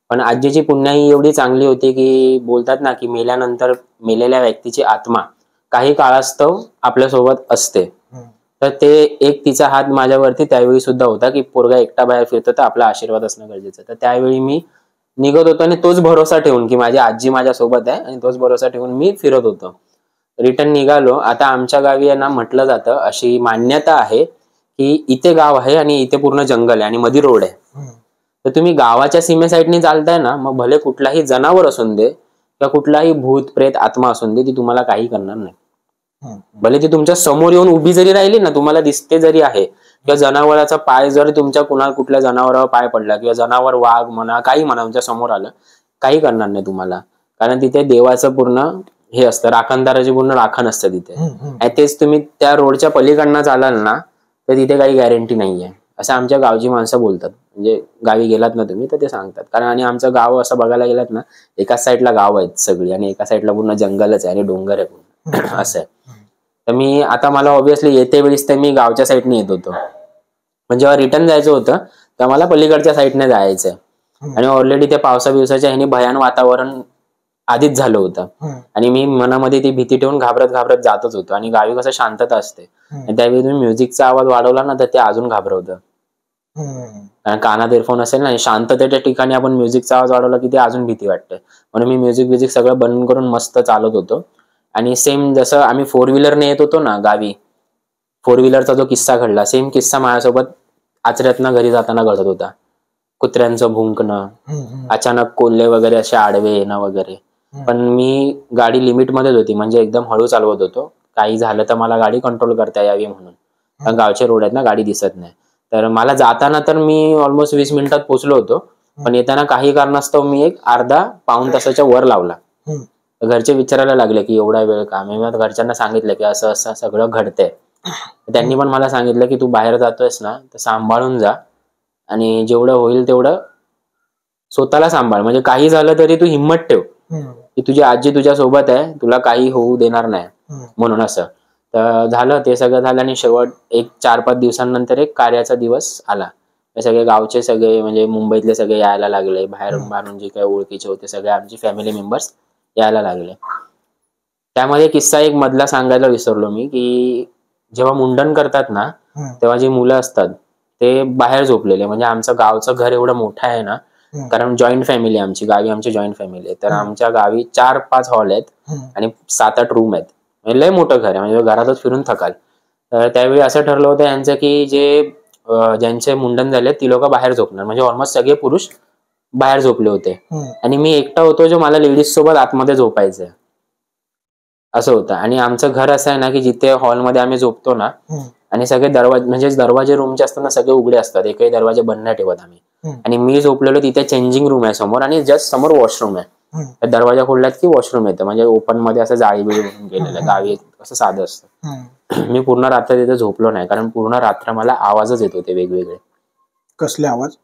पण आजीची पुण्याई एवढी चांगली होती की बोलतात ना की मेल्यानंतर मेलेल्या व्यक्तीची आत्मा काही काळास्तव आपल्यासोबत असते. तर ते एक तिचा हात माझ्यावरती त्यावेळी सुद्धा होता की पोरगा एकटा बाहेर फिरतो तर आपला आशीर्वाद असणं गरजेचं. तर त्यावेळी मी निघत होतो आणि तोच भरोसा ठेवून की माझी आजी माझ्यासोबत आहे आणि तोच भरोसा ठेवून मी फिरत होतो. रिटर्न निघालो. आता आमच्या गावी आहे ना, म्हटलं जातं, अशी मान्यता आहे की इथे गाव आहे आणि इथे पूर्ण जंगल आहे आणि मध्ये रोड आहे. तर तुम्ही गावाच्या सीमे साईडनी चालताय ना, मग भले कुठलाही जनावर असून दे किंवा कुठलाही भूत प्रेत आत्मा असून दे, ती तुम्हाला काही करणार नाही. भले ती तुमच्या समोर येऊन उभी जरी राहिली ना, तुम्हाला दिसते जरी आहे, किंवा जनावराचा पाय जरी तुमच्या कुठल्या जनावरावर पाय पडला किंवा जनावर वाघ म्हणा काही म्हणा तुमच्या समोर आलं, काही करणार नाही तुम्हाला. कारण तिथे देवाचं पूर्ण हे असतं, राखणदाराची पूर्ण राखण असतं तिथे. आणि तेच तुम्ही त्या रोडच्या पलीकडनं चालाल ना, तर तिथे काही गॅरंटी नाहीये, असं आमच्या गावची माणसं बोलतात. म्हणजे गावी गेलात ना तुम्ही तर ते सांगतात. कारण आणि आमचं गाव असं बघायला गेलात ना, एकाच साईडला गाव आहेत सगळी आणि एका साईडला पूर्ण जंगलच आहे आणि डोंगर आहे पूर्ण असं आहे. तर मी आता मला ऑब्व्हियसली येते वेळेस तर मी गावच्या साईडने येत होतो, पण जेव्हा रिटर्न जायचं होतं तेव्हा मला पलीकडच्या साईडने जायचंय. आणि ऑलरेडी त्या पावसा बिवसाच्या ह्याने भयान वातावरण आधीच झालं होतं आणि मी मनामध्ये ती भीती ठेवून घाबरत घाबरत जातच होतो. आणि गावी कसं शांतता असते, त्यावेळी तुम्ही म्युझिकचा आवाज वाढवला ना तर ते अजून घाबरवतं. कारण कानात एअरफोन असेल ना, शांततेच्या ठिकाणी आपण म्युझिकचा आवाज वाढवला की ते अजून भीती वाटते. म्हणून मी म्युझिक सगळं बंद करून मस्त चालत होतो. आणि सेम जसं आम्ही 4 व्हीलरने येत होतो ना गावी, 4 व्हीलरचा जो किस्सा घडला, सेम किस्सा माझ्यासोबत आचऱ्यातनं घरी जाताना घडत होता. कुत्र्यांचं भुंकणं, अचानक कोल्हे वगैरे असे आडवे येणं वगैरे. पण मी गाडी लिमिटमध्येच होती, म्हणजे एकदम हळू चालवत होतो, काही झालं तर मला गाडी कंट्रोल करता यावी म्हणून. कारण गावचे रोड आहेत ना, गाडी दिसत नाही. तर मला जाताना तर मी ऑलमोस्ट 20 मिनिटात पोहोचलो होतो, पण येताना काही कारणास्तव मी एक अर्धा-पाऊण तासाच्या वर लावला. घरचे विचारायला लागले की एवढा वेळ का. मी घरच्यांना सांगितलं की असं असं सगळं घडतंय. त्यांनी पण मला सांगितलं की तू बाहेर जातोयस ना तर सांभाळून जा आणि जेवढं होईल तेवढं स्वतःला सांभाळ, म्हणजे काही झालं तरी तू हिंमत ठेव की तुझी आजी तुझ्या सोबत आहे, तुला काही होऊ देणार नाही म्हणून. असं तर झालं, ते सगळं झालं. आणि शेवट एक 4-5 दिवसांनंतर एक कार्याचा दिवस आला. सगळे गावचे सगळे म्हणजे मुंबईतले सगळे यायला लागले, बाहेरून जे काही ओळखीचे होते सगळे आमचे फॅमिली मेंबर्स यायला लागले. त्यामध्ये किस्सा एक मधला सांगायला विसरलो मी, की जेव्हा मुंडन करतात ना तेव्हा जी मुलं असतात ते बाहेर झोपलेले, म्हणजे आमचं गावचं घर एवढं मोठं आहे ना, कारण जॉईंट फॅमिली आमची गावी, आमची जॉईंट फॅमिली आहे. तर आमच्या गावी 4-5 हॉल आहेत आणि 7-8 रूम आहेत, म्हणजे लय मोठं घर आहे, म्हणजे घरातच फिरून थकाल. तर त्यावेळी असं ठरलं होतं यांचं की ज्यांचे मुंडन झाले ती लोक बाहेर झोपणार, म्हणजे ऑलमोस्ट सगळे पुरुष बाहेर झोपले होते आणि मी एकटा होतो जो मला लेडीज सोबत आतमध्ये झोपायचंय असं होतं. आणि आमचं घर असं आहे ना की जिथे हॉलमध्ये आम्ही झोपतो ना, आणि सगळे दरवाजे रूमचे असताना सगळे उघडे असतात, एकही दरवाजे बंद नाही ठेवत आम्ही. आणि मी झोपलेलो तिथे चेंजिंग रूम आहे समोर आणि जस्ट समोर वॉशरूम आहे. दरवाजा खोललात की वॉशरूम येतं, म्हणजे ओपन मध्ये असं जाळी बिळी बनून गेलेलं, गावी असं साधं असतं. मी पूर्ण रात्र तिथे झोपलो नाही, कारण पूर्ण रात्र मला आवाजच येत होते वेगवेगळे. कसले आवाज?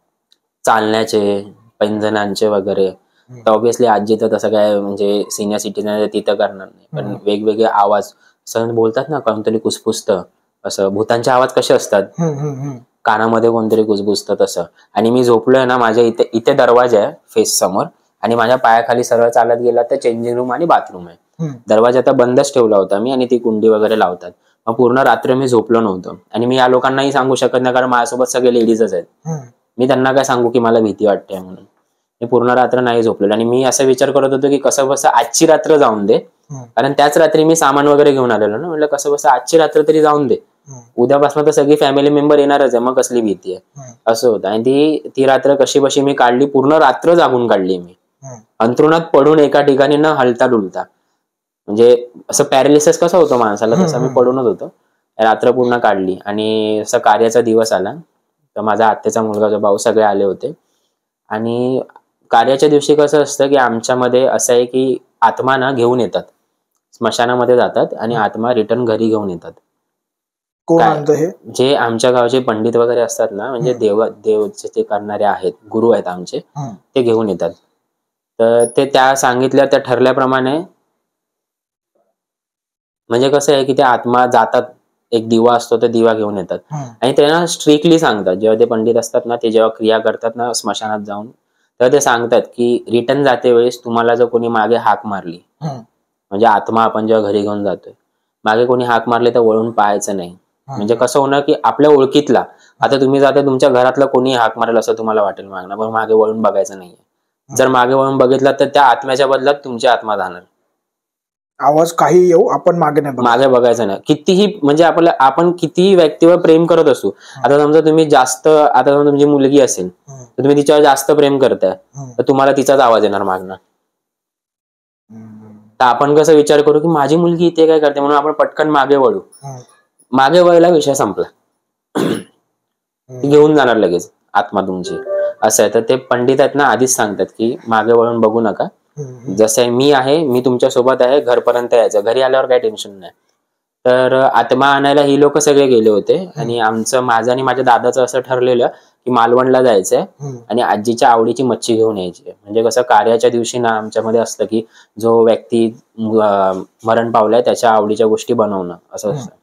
चालण्याचे, पैंजणांचे वगैरे. तर ऑब्व्हियसली आजी तर तसं काय म्हणजे सिनियर सिटीजन तिथं करणार नाही, पण वेगवेगळे आवाज असं बोलतात ना, कोणतरी कुसपुसतं, असं भूतांचे आवाज कसे असतात, कानामध्ये कोणतरी कुसबुसतं तसं. आणि मी झोपलोय ना, माझ्या इथे दरवाजा आहे फेस समोर आणि माझ्या पायाखाली सरळ चालत गेला तर चेंजिंग रूम आणि बाथरूम आहे. दरवाजा आता बंदच ठेवला होता मी आणि ती कुंडी वगैरे लावतात. मग पूर्ण रात्र मी झोपलो नव्हतो. आणि मी या लोकांनाही सांगू शकत नाही, कारण माझ्यासोबत सगळे लेडीजच आहेत. मी त्यांना काय सांगू की मला भीती वाटते म्हणून. मी पूर्ण रात्र नाही झोपलेलो आणि मी असा विचार करत होतो की कसं बसं आजची रात्र जाऊन दे, कारण त्याच रात्री मी सामान वगैरे घेऊन आलेलो ना, म्हटलं कसं बसं आजची रात्र तरी जाऊन दे, उद्यापासून तर सगळी फॅमिली मेंबर येणारच आहे, मग कसली भीती आहे, असं होतं. आणि ती रात्र कशी बशी मी काढली, पूर्ण रात्र जागून काढली मी, अंथरुणात पडून एका ठिकाणी न हलता डुलता. म्हणजे असं पॅरालिसिस कसं होतं माणसाला, तसं मी पडूनच होतो. रात्र पूर्ण काढली. आणि असं कार्याचा दिवस आला तर माझा आत्याचा मुलगा, जो भाऊ, सगळे आले होते. आणि कार्याच्या दिवशी कसं असतं की आमच्यामध्ये असं आहे की आत्मा ना घेऊन येतात, स्मशानामध्ये जातात आणि आत्मा रिटर्न घरी घेऊन येतात. कोण काय? आणतं हे? जे आमच्या गावचे पंडित वगैरे असतात ना, म्हणजे देवचे ते करणारे आहेत, गुरु आहेत आमचे, ते घेऊन येतात. तर ते त्या सांगितल्या त्या ठरल्याप्रमाणे, म्हणजे कसं आहे की ते आत्मा जातात, एक दिवा असतो तो दिवा घेऊन येतात आणि ते ना स्ट्रिक्टली सांगतात, जेव्हा ते पंडित असतात ना, ते जेव्हा क्रिया करतात ना स्मशानात जाऊन, तर ते सांगतात की रिटर्न जाते वेळेस तुम्हाला जर कोणी मागे हाक मारली, म्हणजे आत्मा आपण जेव्हा घरी घेऊन जातोय, मागे कोणी हाक मारले तर वळून पाहायचं नाही. म्हणजे कसं होणार की आपल्या ओळखीतला, आता तुम्ही जाता तुमच्या घरातला कोणी हाक मारेल असं तुम्हाला वाटेल मागणं, पण मागे वळून बघायचं नाहीये. जर मागे वळून बघितलं तर त्या आत्म्याच्या बदल्यात तुमची आत्मा जाणार. आवाज काही येऊ, आपण मागे नाही बघायचं. मागे बघायचं नाही. कितीही म्हणजे आपण कितीही व्यक्तीवर प्रेम करत असू, आता समजा तुम्ही जास्त, आता समजा तुमची मुलगी असेल तर तुम्ही तिच्यावर जास्त प्रेम करताय, तर तुम्हाला तिचाच आवाज येणार मागणं. तर आपण कसं विचार करू की माझी मुलगी इथे काय करते, म्हणून आपण पटकन मागे वळू. मागे वळला विषय संपला. ती घेऊन जाणार लगेच आत्मा तुमची, असं आहे. तर ते पंडित आहेत ना आधीच सांगतात की मागे वळून बघू नका, जसं मी आहे, मी तुमच्या सोबत आहे, घरपर्यंत यायचं, घरी आल्यावर काही टेन्शन नाही. तर आत्मा आणायला ही लोक सगळे गेले होते आणि माझं आणि माझ्या दादाचं असं ठरलेलं की मालवणला जायचंय आणि आजीच्या आवडीची मच्छी घेऊन यायची. म्हणजे कसं कार्याच्या दिवशी ना आमच्यामध्ये असतं की जो व्यक्ती मरण पावलाय त्याच्या आवडीच्या गोष्टी बनवणं असं असतं.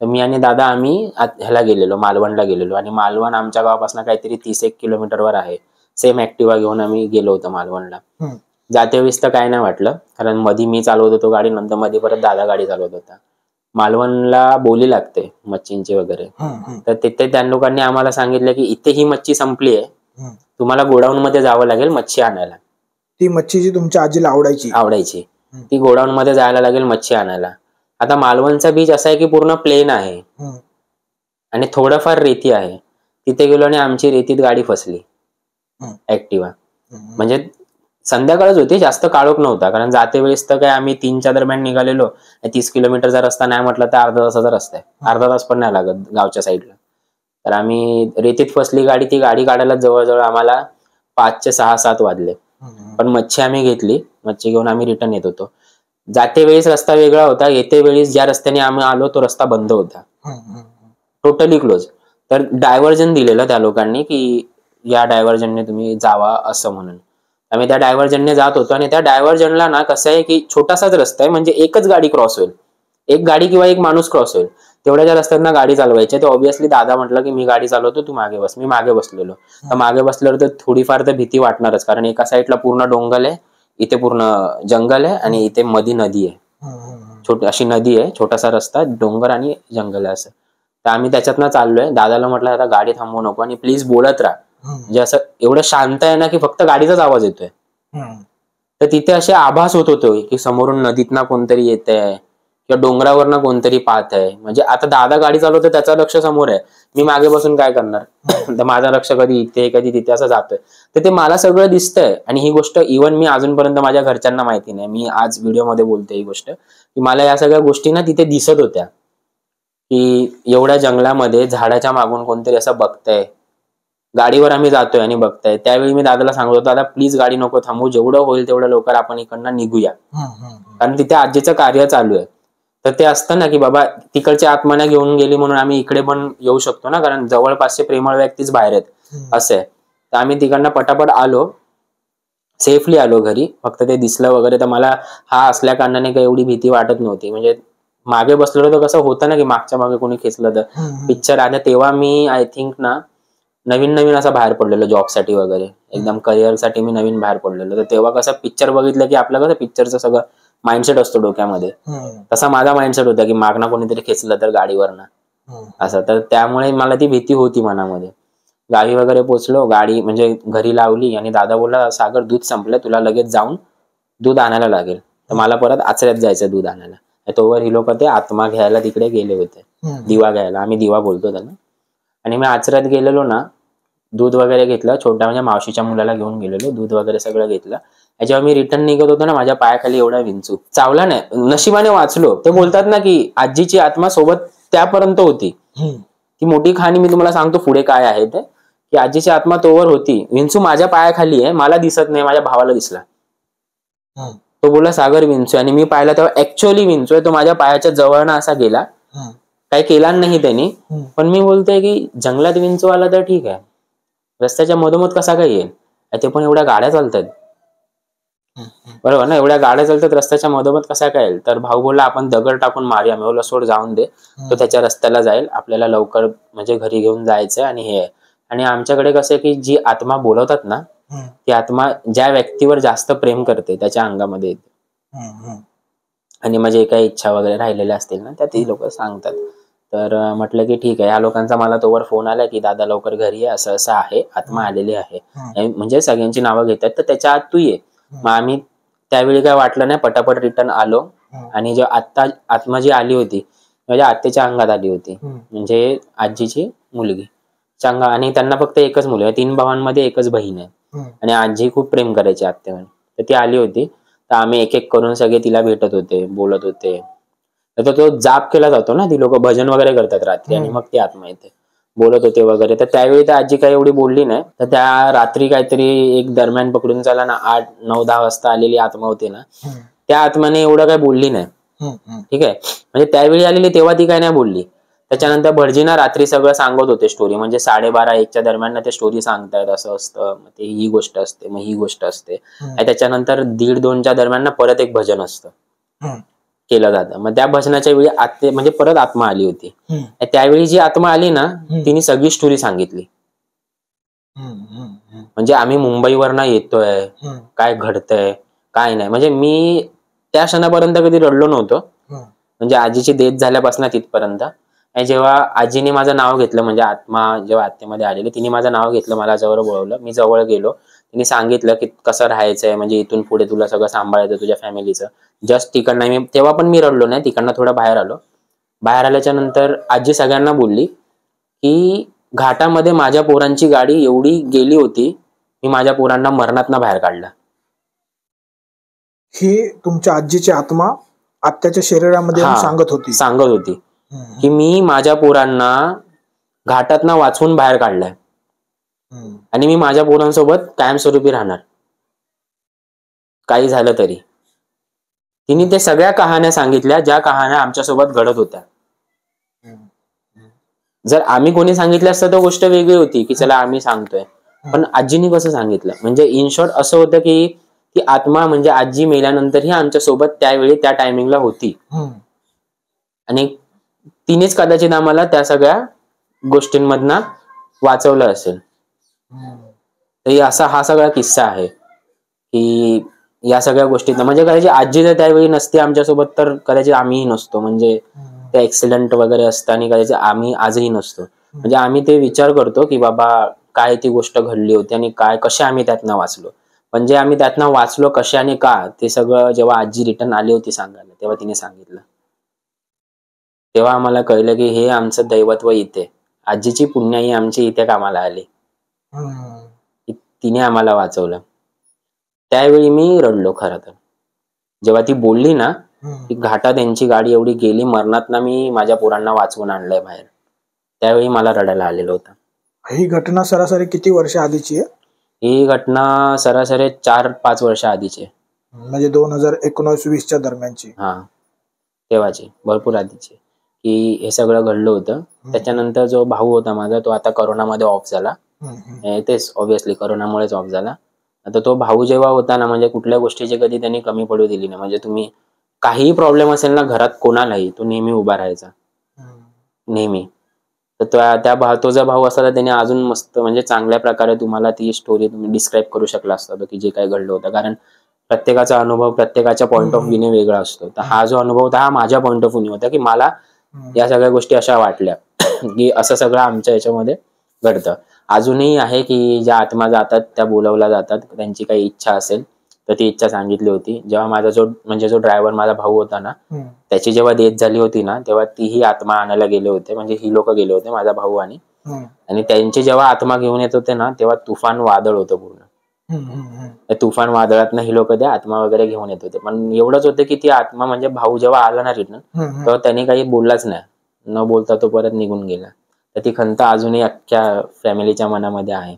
तर मी आणि दादा आम्ही ह्याला गेलेलो, मालवणला गेलेलो, आणि मालवण आमच्या गावापासून काहीतरी 30-1 किलोमीटरवर आहे. सेम ऍक्टिव्हा घेऊन आम्ही गेलो होतो मालवणला. जाते वेळेस तर काय नाही वाटलं, कारण मध्ये मी चालवत होतो गाडी, नंतर मध्ये परत दादा गाडी चालवत होता. मालवणला बोली लागते मच्छींची वगैरे, तर तिथे त्या लोकांनी आम्हाला सांगितलं की इथे ही मच्छी संपली आहे, तुम्हाला गोडाऊन मध्ये जावं लागेल मच्छी आणायला. ती मच्छी जी तुमच्या आजीला आवडायची, ती गोडाऊन मध्ये जायला लागेल मच्छी आणायला. आता मालवणचा बीच असा आहे की पूर्ण प्लेन आहे आणि थोडंफार रेती आहे. तिथे गेलो आणि आमची रेतीत गाडी फसली, ऍक्टिव्हा. म्हणजे संध्याकाळच होती, जास्त काळोख नव्हता, कारण जाते वेळेस तर काय आम्ही 3च्या दरम्यान निघालेलो. 30 किलोमीटरचा रस्ता नाही म्हटलं तर अर्धा तासाचा रस्ता आहे, अर्धा तास पण नाही लागत गावच्या साईडला. तर आम्ही रेतीत फसली गाडी, ती गाडी काढायला जवळजवळ आम्हाला 5चे 6-7 वाजले. पण मच्छी आम्ही घेतली, मच्छी घेऊन आम्ही रिटर्न येत होतो. जाते वेळेस रस्ता वेगळा होता, येते वेळेस ज्या रस्त्याने आम्ही आलो तो रस्ता बंद होता, टोटली क्लोज. तर डायव्हर्जन दिलेलं त्या लोकांनी की या डायव्हर्जनने तुम्ही जावा असं म्हणून. आम्ही त्या डायव्हर्जनने जात होतो आणि त्या डायव्हर्जनला ना कसं आहे की छोटासाच रस्ता आहे, म्हणजे एकच गाडी क्रॉस होईल, एक गाडी किंवा एक माणूस क्रॉस होईल, तेवढ्या रस्त्यांना गाडी चालवायची. तर ऑब्व्हियसली दादा म्हटलं की मी गाडी चालवतो, तू मागे बस. मी मागे बसलेलो. तर मागे बसल्यावर तर थोडीफार तर भीती वाटणारच, कारण एका साईडला पूर्ण डोंगर आहे, इथे पूर्ण जंगल आहे आणि इथे मध्ये नदी आहे, अशी नदी आहे, छोटासा रस्ता, डोंगर आणि जंगल आहे असं. तर आम्ही त्याच्यातनं चाललोय. दादाला म्हटलं आता गाडी थांबवू नको आणि प्लीज बोलत राहा, म्हणजे असं एवढं शांत आहे ना की फक्त गाडीचाच आवाज येतोय. तर तिथे असे आभास होत होते की समोरून नदीतना कोणतरी येत आहे किंवा डोंगरावरनं कोणतरी पाहत आहे. म्हणजे आता दादा गाडी चालवतोय, त्याचं लक्ष समोर आहे, मी मागे बसून काय करणार? तर माझं लक्ष कधी इथे कधी तिथे असं जातोय. तर ते मला सगळं दिसतंय आणि ही गोष्ट इव्हन मी अजूनपर्यंत माझ्या घरच्यांना माहिती नाही. मी आज व्हिडिओमध्ये बोलतोय ही गोष्ट की मला या सगळ्या गोष्टी ना तिथे दिसत होत्या की एवढ्या जंगलामध्ये झाडाच्या मागून कोणतरी असं बघतंय. गाडीवर आम्ही जातोय आणि बघताय. त्यावेळी मी दादाला सांगतो, दादा प्लीज गाडी नको थांबवू, जेवढं होईल तेवढं लवकर आपण इकडनं निघूया, कारण तिथे आजीचं कार्य चालू आहे. तर ते असतं ना की बाबा तिकडच्या आत्माने घेऊन गेली म्हणून आम्ही इकडे पण येऊ शकतो ना, कारण जवळपासचे प्रेमळ व्यक्तीच बाहेर आहेत असं आहे. तर आम्ही तिकडनं पटापट आलो, सेफली आलो घरी. फक्त ते दिसलं वगैरे तर मला हा असल्या कारणाने काही एवढी भीती वाटत नव्हती. म्हणजे मागे बसलेलो तर कसं होतं ना की मागच्या मागे कोणी खेचलं तर. पिक्चर आल्या तेव्हा मी आय थिंक ना नवीन असं बाहेर पडलेलो जॉबसाठी वगैरे, एकदम करिअरसाठी मी नवीन बाहेर पडलेलो. तर तेव्हा कसं पिक्चर बघितलं की आपलं कसं पिक्चरचं सगळं माइंडसेट असतो डोक्यामध्ये, तसा माझा माइंडसेट होता की मागणं कोणीतरी खेचलं तर गाडीवरनं असं. तर त्यामुळे मला ती भीती होती मनामध्ये. गावी वगैरे पोचलो, गाडी म्हणजे घरी लावली आणि दादा बोलला सागर दूध संपलं, तुला लगेच जाऊन दूध आणायला लागेल. तर मला परत आचऱ्यात जायचं दूध आणायला. तोवर ही लोक ते आत्मा घ्यायला तिकडे गेले होते, दिवा घ्यायला, आम्ही दिवा बोलतो त्यांना. आणि मी आचऱ्यात गेलेलो ना, दूध वगैरे घेतलं, छोट्या म्हणजे मावशीच्या मुलाला घेऊन गेलेलो, दूध वगैरे सगळं घेतलं. जेव्हा मी रिटर्न निघत होतो ना, माझ्या पायाखाली एवढा विंचू चावला नाही, नशिबाने वाचलो. ते बोलतात ना की आजीची आत्मा सोबत त्यापर्यंत होती. ती मोठी कहाणी मी तुम्हाला सांगतो पुढे काय आहे ते, की आजीची आत्मा तोवर होती. विंचू माझ्या पायाखाली आहे, मला दिसत नाही, माझ्या भावाला दिसला. तो बोला सागर विंचू, आणि मी पाहिला तेव्हा ऍक्च्युअली विंचू आहे. तो माझ्या पायाच्या जवळनं असा गेला, काही केला नाही त्यांनी. पण मी बोलतोय की जंगलात विंचू आला तर ठीक आहे, रस्त्याच्या मधोमध कसा काय येईल? ते पण एवढ्या गाड्या चालतात, बरोबर ना, एवढ्या गाड्या चालतात, रस्त्याच्या मधोमध कसा काय येईल? तर भाऊ बोलला आपण दगड टाकून मारूया. मी बोलला सोड, जाऊन दे, तो त्याच्या रस्त्याला जाईल, आपल्याला लवकर म्हणजे घरी घेऊन जायचं. आणि हे आणि आमच्याकडे कसं आहे की जी आत्मा बोलवतात ना, ती आत्मा ज्या व्यक्तीवर जास्त प्रेम करते त्याच्या अंगामध्ये येते. आणि म्हणजे काही इच्छा वगैरे राहिलेल्या असतील ना, त्या ती लोक सांगतात. तर म्हटलं की ठीक आहे. या लोकांचा मला तोवर फोन आला की दादा लवकर घरी ये, असं असं आहे, आत्मा आलेली आहे. म्हणजे सगळ्यांची नावं घेतात, तर त्याच्या आत तू ये. मग आम्ही त्यावेळी काय वाटलं नाही, पटापट रिटर्न आलो. आणि जो आत्ता आत्मा जी आली होती माझ्या आत्याच्या अंगात आली होती, म्हणजे आजीची मुलगी चांगा. आणि त्यांना फक्त एकच मुलगा, 3 भावांमध्ये एकच बहीण आहे. आणि आजी खूप प्रेम करायची आत्यावर. तर ती आली होती. तर आम्ही एक एक करून सगळे तिला भेटत होते, बोलत होते. तर तो जाप केला जातो ना, ती लोक भजन वगैरे करतात रात्री, आणि मग ती आत्मा येते, बोलत होते वगैरे. तर त्यावेळी तर आजी काही एवढी बोलली नाही. तर त्या रात्री काहीतरी एक दरम्यान पकडून चला ना, 8, 9, 10 वाजता आलेली आत्मा होती ना, त्या आत्म्याने एवढं काही बोलली नाही. ठीक आहे, म्हणजे त्यावेळी आलेली तेव्हा ती काय नाही बोलली. त्याच्यानंतर भटजीना रात्री सगळं सांगत होते स्टोरी, म्हणजे 12:30-1च्या दरम्यान ते स्टोरी सांगतायत, असं असतं, मग ते ही गोष्ट असते, मग ही गोष्ट असते. आणि त्याच्यानंतर 1:30-2च्या दरम्यान परत एक भजन असतं, केलं जातं. मग त्या भजनाच्या वेळी आत्ते म्हणजे परत आत्मा आली होती. त्यावेळी जी आत्मा आली ना, तिने सगळी स्टोरी सांगितली. म्हणजे आम्ही मुंबईवरनं येतोय, काय घडतंय काय नाही. म्हणजे मी त्या क्षणापर्यंत कधी रडलो नव्हतो, म्हणजे आजीची डेथ झाल्यापासून तिथपर्यंत. आणि जेव्हा आजीने माझं नाव घेतलं, म्हणजे आत्मा जेव्हा आत्मेमध्ये आलेली, तिने माझं नाव घेतलं, मला जवळ बोलवलं, मी जवळ गेलो. तिने सांगितलं की कसं राहायचंय, म्हणजे इथून पुढे तुला सगळं सांभाळायचं, तुझ्या फॅमिलीचं. जस्ट तिकडनं मी तेव्हा पण मी रडलो नाही, तिकडनं थोडं बाहेर आलो. बाहेर आल्याच्या नंतर आजी सगळ्यांना बोलली की घाटामध्ये माझ्या पोरांची गाडी एवढी गेली होती, मी माझ्या पोरांना मरणातनं बाहेर काढलं. ही तुमच्या आजीची आत्मा आत्याच्या शरीरामध्ये सांगत होती की मी माझ्या पोरांना घाटातनं वाचवून बाहेर काढलंय, आणि मी माझ्या पोरांसोबत कायमस्वरूपी राहणार, काही झालं तरी. तिने ते सगळ्या कहाण्या सांगितल्या, ज्या कहाण्या आमच्यासोबत घडत होत्या. जर आम्ही कोणी सांगितलं असतं तर गोष्ट वेगळी होती की चला आम्ही सांगतोय, पण आजीनी कसं सांगितलं, म्हणजे इन शॉर्ट असं होतं की ती आत्मा म्हणजे आजी मेल्यानंतरही आमच्यासोबत त्यावेळी त्या टायमिंगला होती. आणि तिनेच कदाचित आम्हाला त्या सगळ्या गोष्टींमधनं वाचवलं असेल. तर असा हा सगळा किस्सा आहे की या सगळ्या गोष्टींना, म्हणजे कदाचित आजी जर त्यावेळी नसती आमच्यासोबत तर कदाचित आम्हीही नसतो, म्हणजे ते ऍक्सिडेंट वगैरे असतं, आणि कदाचित आम्ही आजही नसतो. म्हणजे आम्ही ते विचार करतो की बाबा काय ती गोष्ट घडली होती आणि काय कशा आम्ही त्यातनं वाचलो. म्हणजे आम्ही त्यातनं वाचलो कशा आणि का, ते सगळं जेव्हा आजी रिटर्न आली होती सांगायला, तेव्हा तिने सांगितलं. तेव्हा आम्हाला कळलं की हे आमचं दैवत्व इथे, आजीची पुण्याई आमची इथे कामाला आली, तिने आम्हाला वाचवलं. त्यावेळी मी रडलो खरं तर, जेव्हा ती बोलली ना की घाटात यांची गाडी एवढी गेली, मरणातनं मी माझ्या पोरांना वाचवून आणलंय बाहेर, त्यावेळी मला रडायला आलेलं होतं. ही घटना सरासरी किती वर्ष आधीची आहे? ही घटना सरासरी 4-5 वर्ष आधीची, म्हणजे 2019-20च्या दरम्यानची. हा, तेव्हाची, भरपूर आधीची, की हे सगळं घडलं होतं. त्याच्यानंतर जो भाऊ होता माझा, तो आता करोनामध्ये ऑफ झाला. तेच ऑब्व्हियसली करोनामुळेच ऑफ झाला. आता तो भाऊ जेव्हा होता ना, म्हणजे कुठल्या गोष्टीची कधी त्यांनी कमी पडू दिली नाही. म्हणजे तुम्ही काहीही प्रॉब्लेम असेल ना घरात कोणालाही, तो नेहमी उभा राहायचा, नेहमी. तर तो जर भाऊ असता तर त्याने अजून मस्त म्हणजे चांगल्या प्रकारे तुम्हाला ती स्टोरी तुम्ही डिस्क्राईब करू शकला असता, की जे काही घडलं होतं. कारण प्रत्येकाचा अनुभव प्रत्येकाच्या पॉईंट ऑफ व्ह्यूने वेगळा असतो. तर हा जो अनुभव होता हा माझ्या पॉईंट ऑफ व्ह्यूने होता, की मला या सगळ्या गोष्टी अशा वाटल्या की असं सगळं आमच्या याच्यामध्ये घडतं. अजूनही आहे की ज्या आत्मा जातात त्या बोलवल्या जातात, त्यांची काही इच्छा असेल तर ती इच्छा सांगितली होती. जेव्हा माझा जो ड्रायव्हर माझा भाऊ होता ना, त्याची जेव्हा डेथ झाली होती ना, तेव्हा तीही आत्मा आणायला गेले होते, म्हणजे ही लोक गेले होते, माझा भाऊ आणि त्यांची जेव्हा आत्मा घेऊन येत होते ना, तेव्हा तुफान वादळ होतं पूर्ण. त्या तुफान वादळातनं ही लोक त्या आत्मा वगैरे घेऊन येत होते. पण एवढंच होतं की ती आत्मा म्हणजे भाऊ जेव्हा आला ना रिटर्न, तेव्हा त्याने काही बोललाच नाही, न बोलता तो परत निघून गेला. तर ती खंत अजूनही अख्ख्या फॅमिलीच्या मनामध्ये आहे.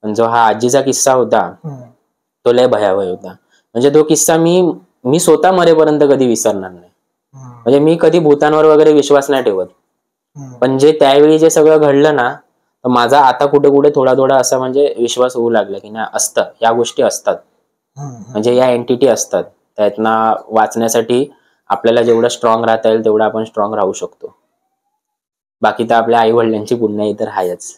पण जो हा आजीचा किस्सा होता तो लय भयावह होता. म्हणजे तो किस्सा मी स्वतः मरेपर्यंत कधी विसरणार नाही. म्हणजे मी कधी भूतांवर वगैरे विश्वास नाही ठेवत, पण जे त्यावेळी जे सगळं घडलं ना, तर माझा आता कुठे कुठे थोडा थोडा असा म्हणजे विश्वास होऊ लागला की नाही असतं, या गोष्टी असतात, म्हणजे या एंटिटी असतात. त्यातनं वाचण्यासाठी आपल्याला जेवढं स्ट्रॉंग राहता येईल तेवढं आपण स्ट्रॉंग राहू शकतो. बाकी तर आपल्या आई वडिलांची पुण्याई तर आहेच.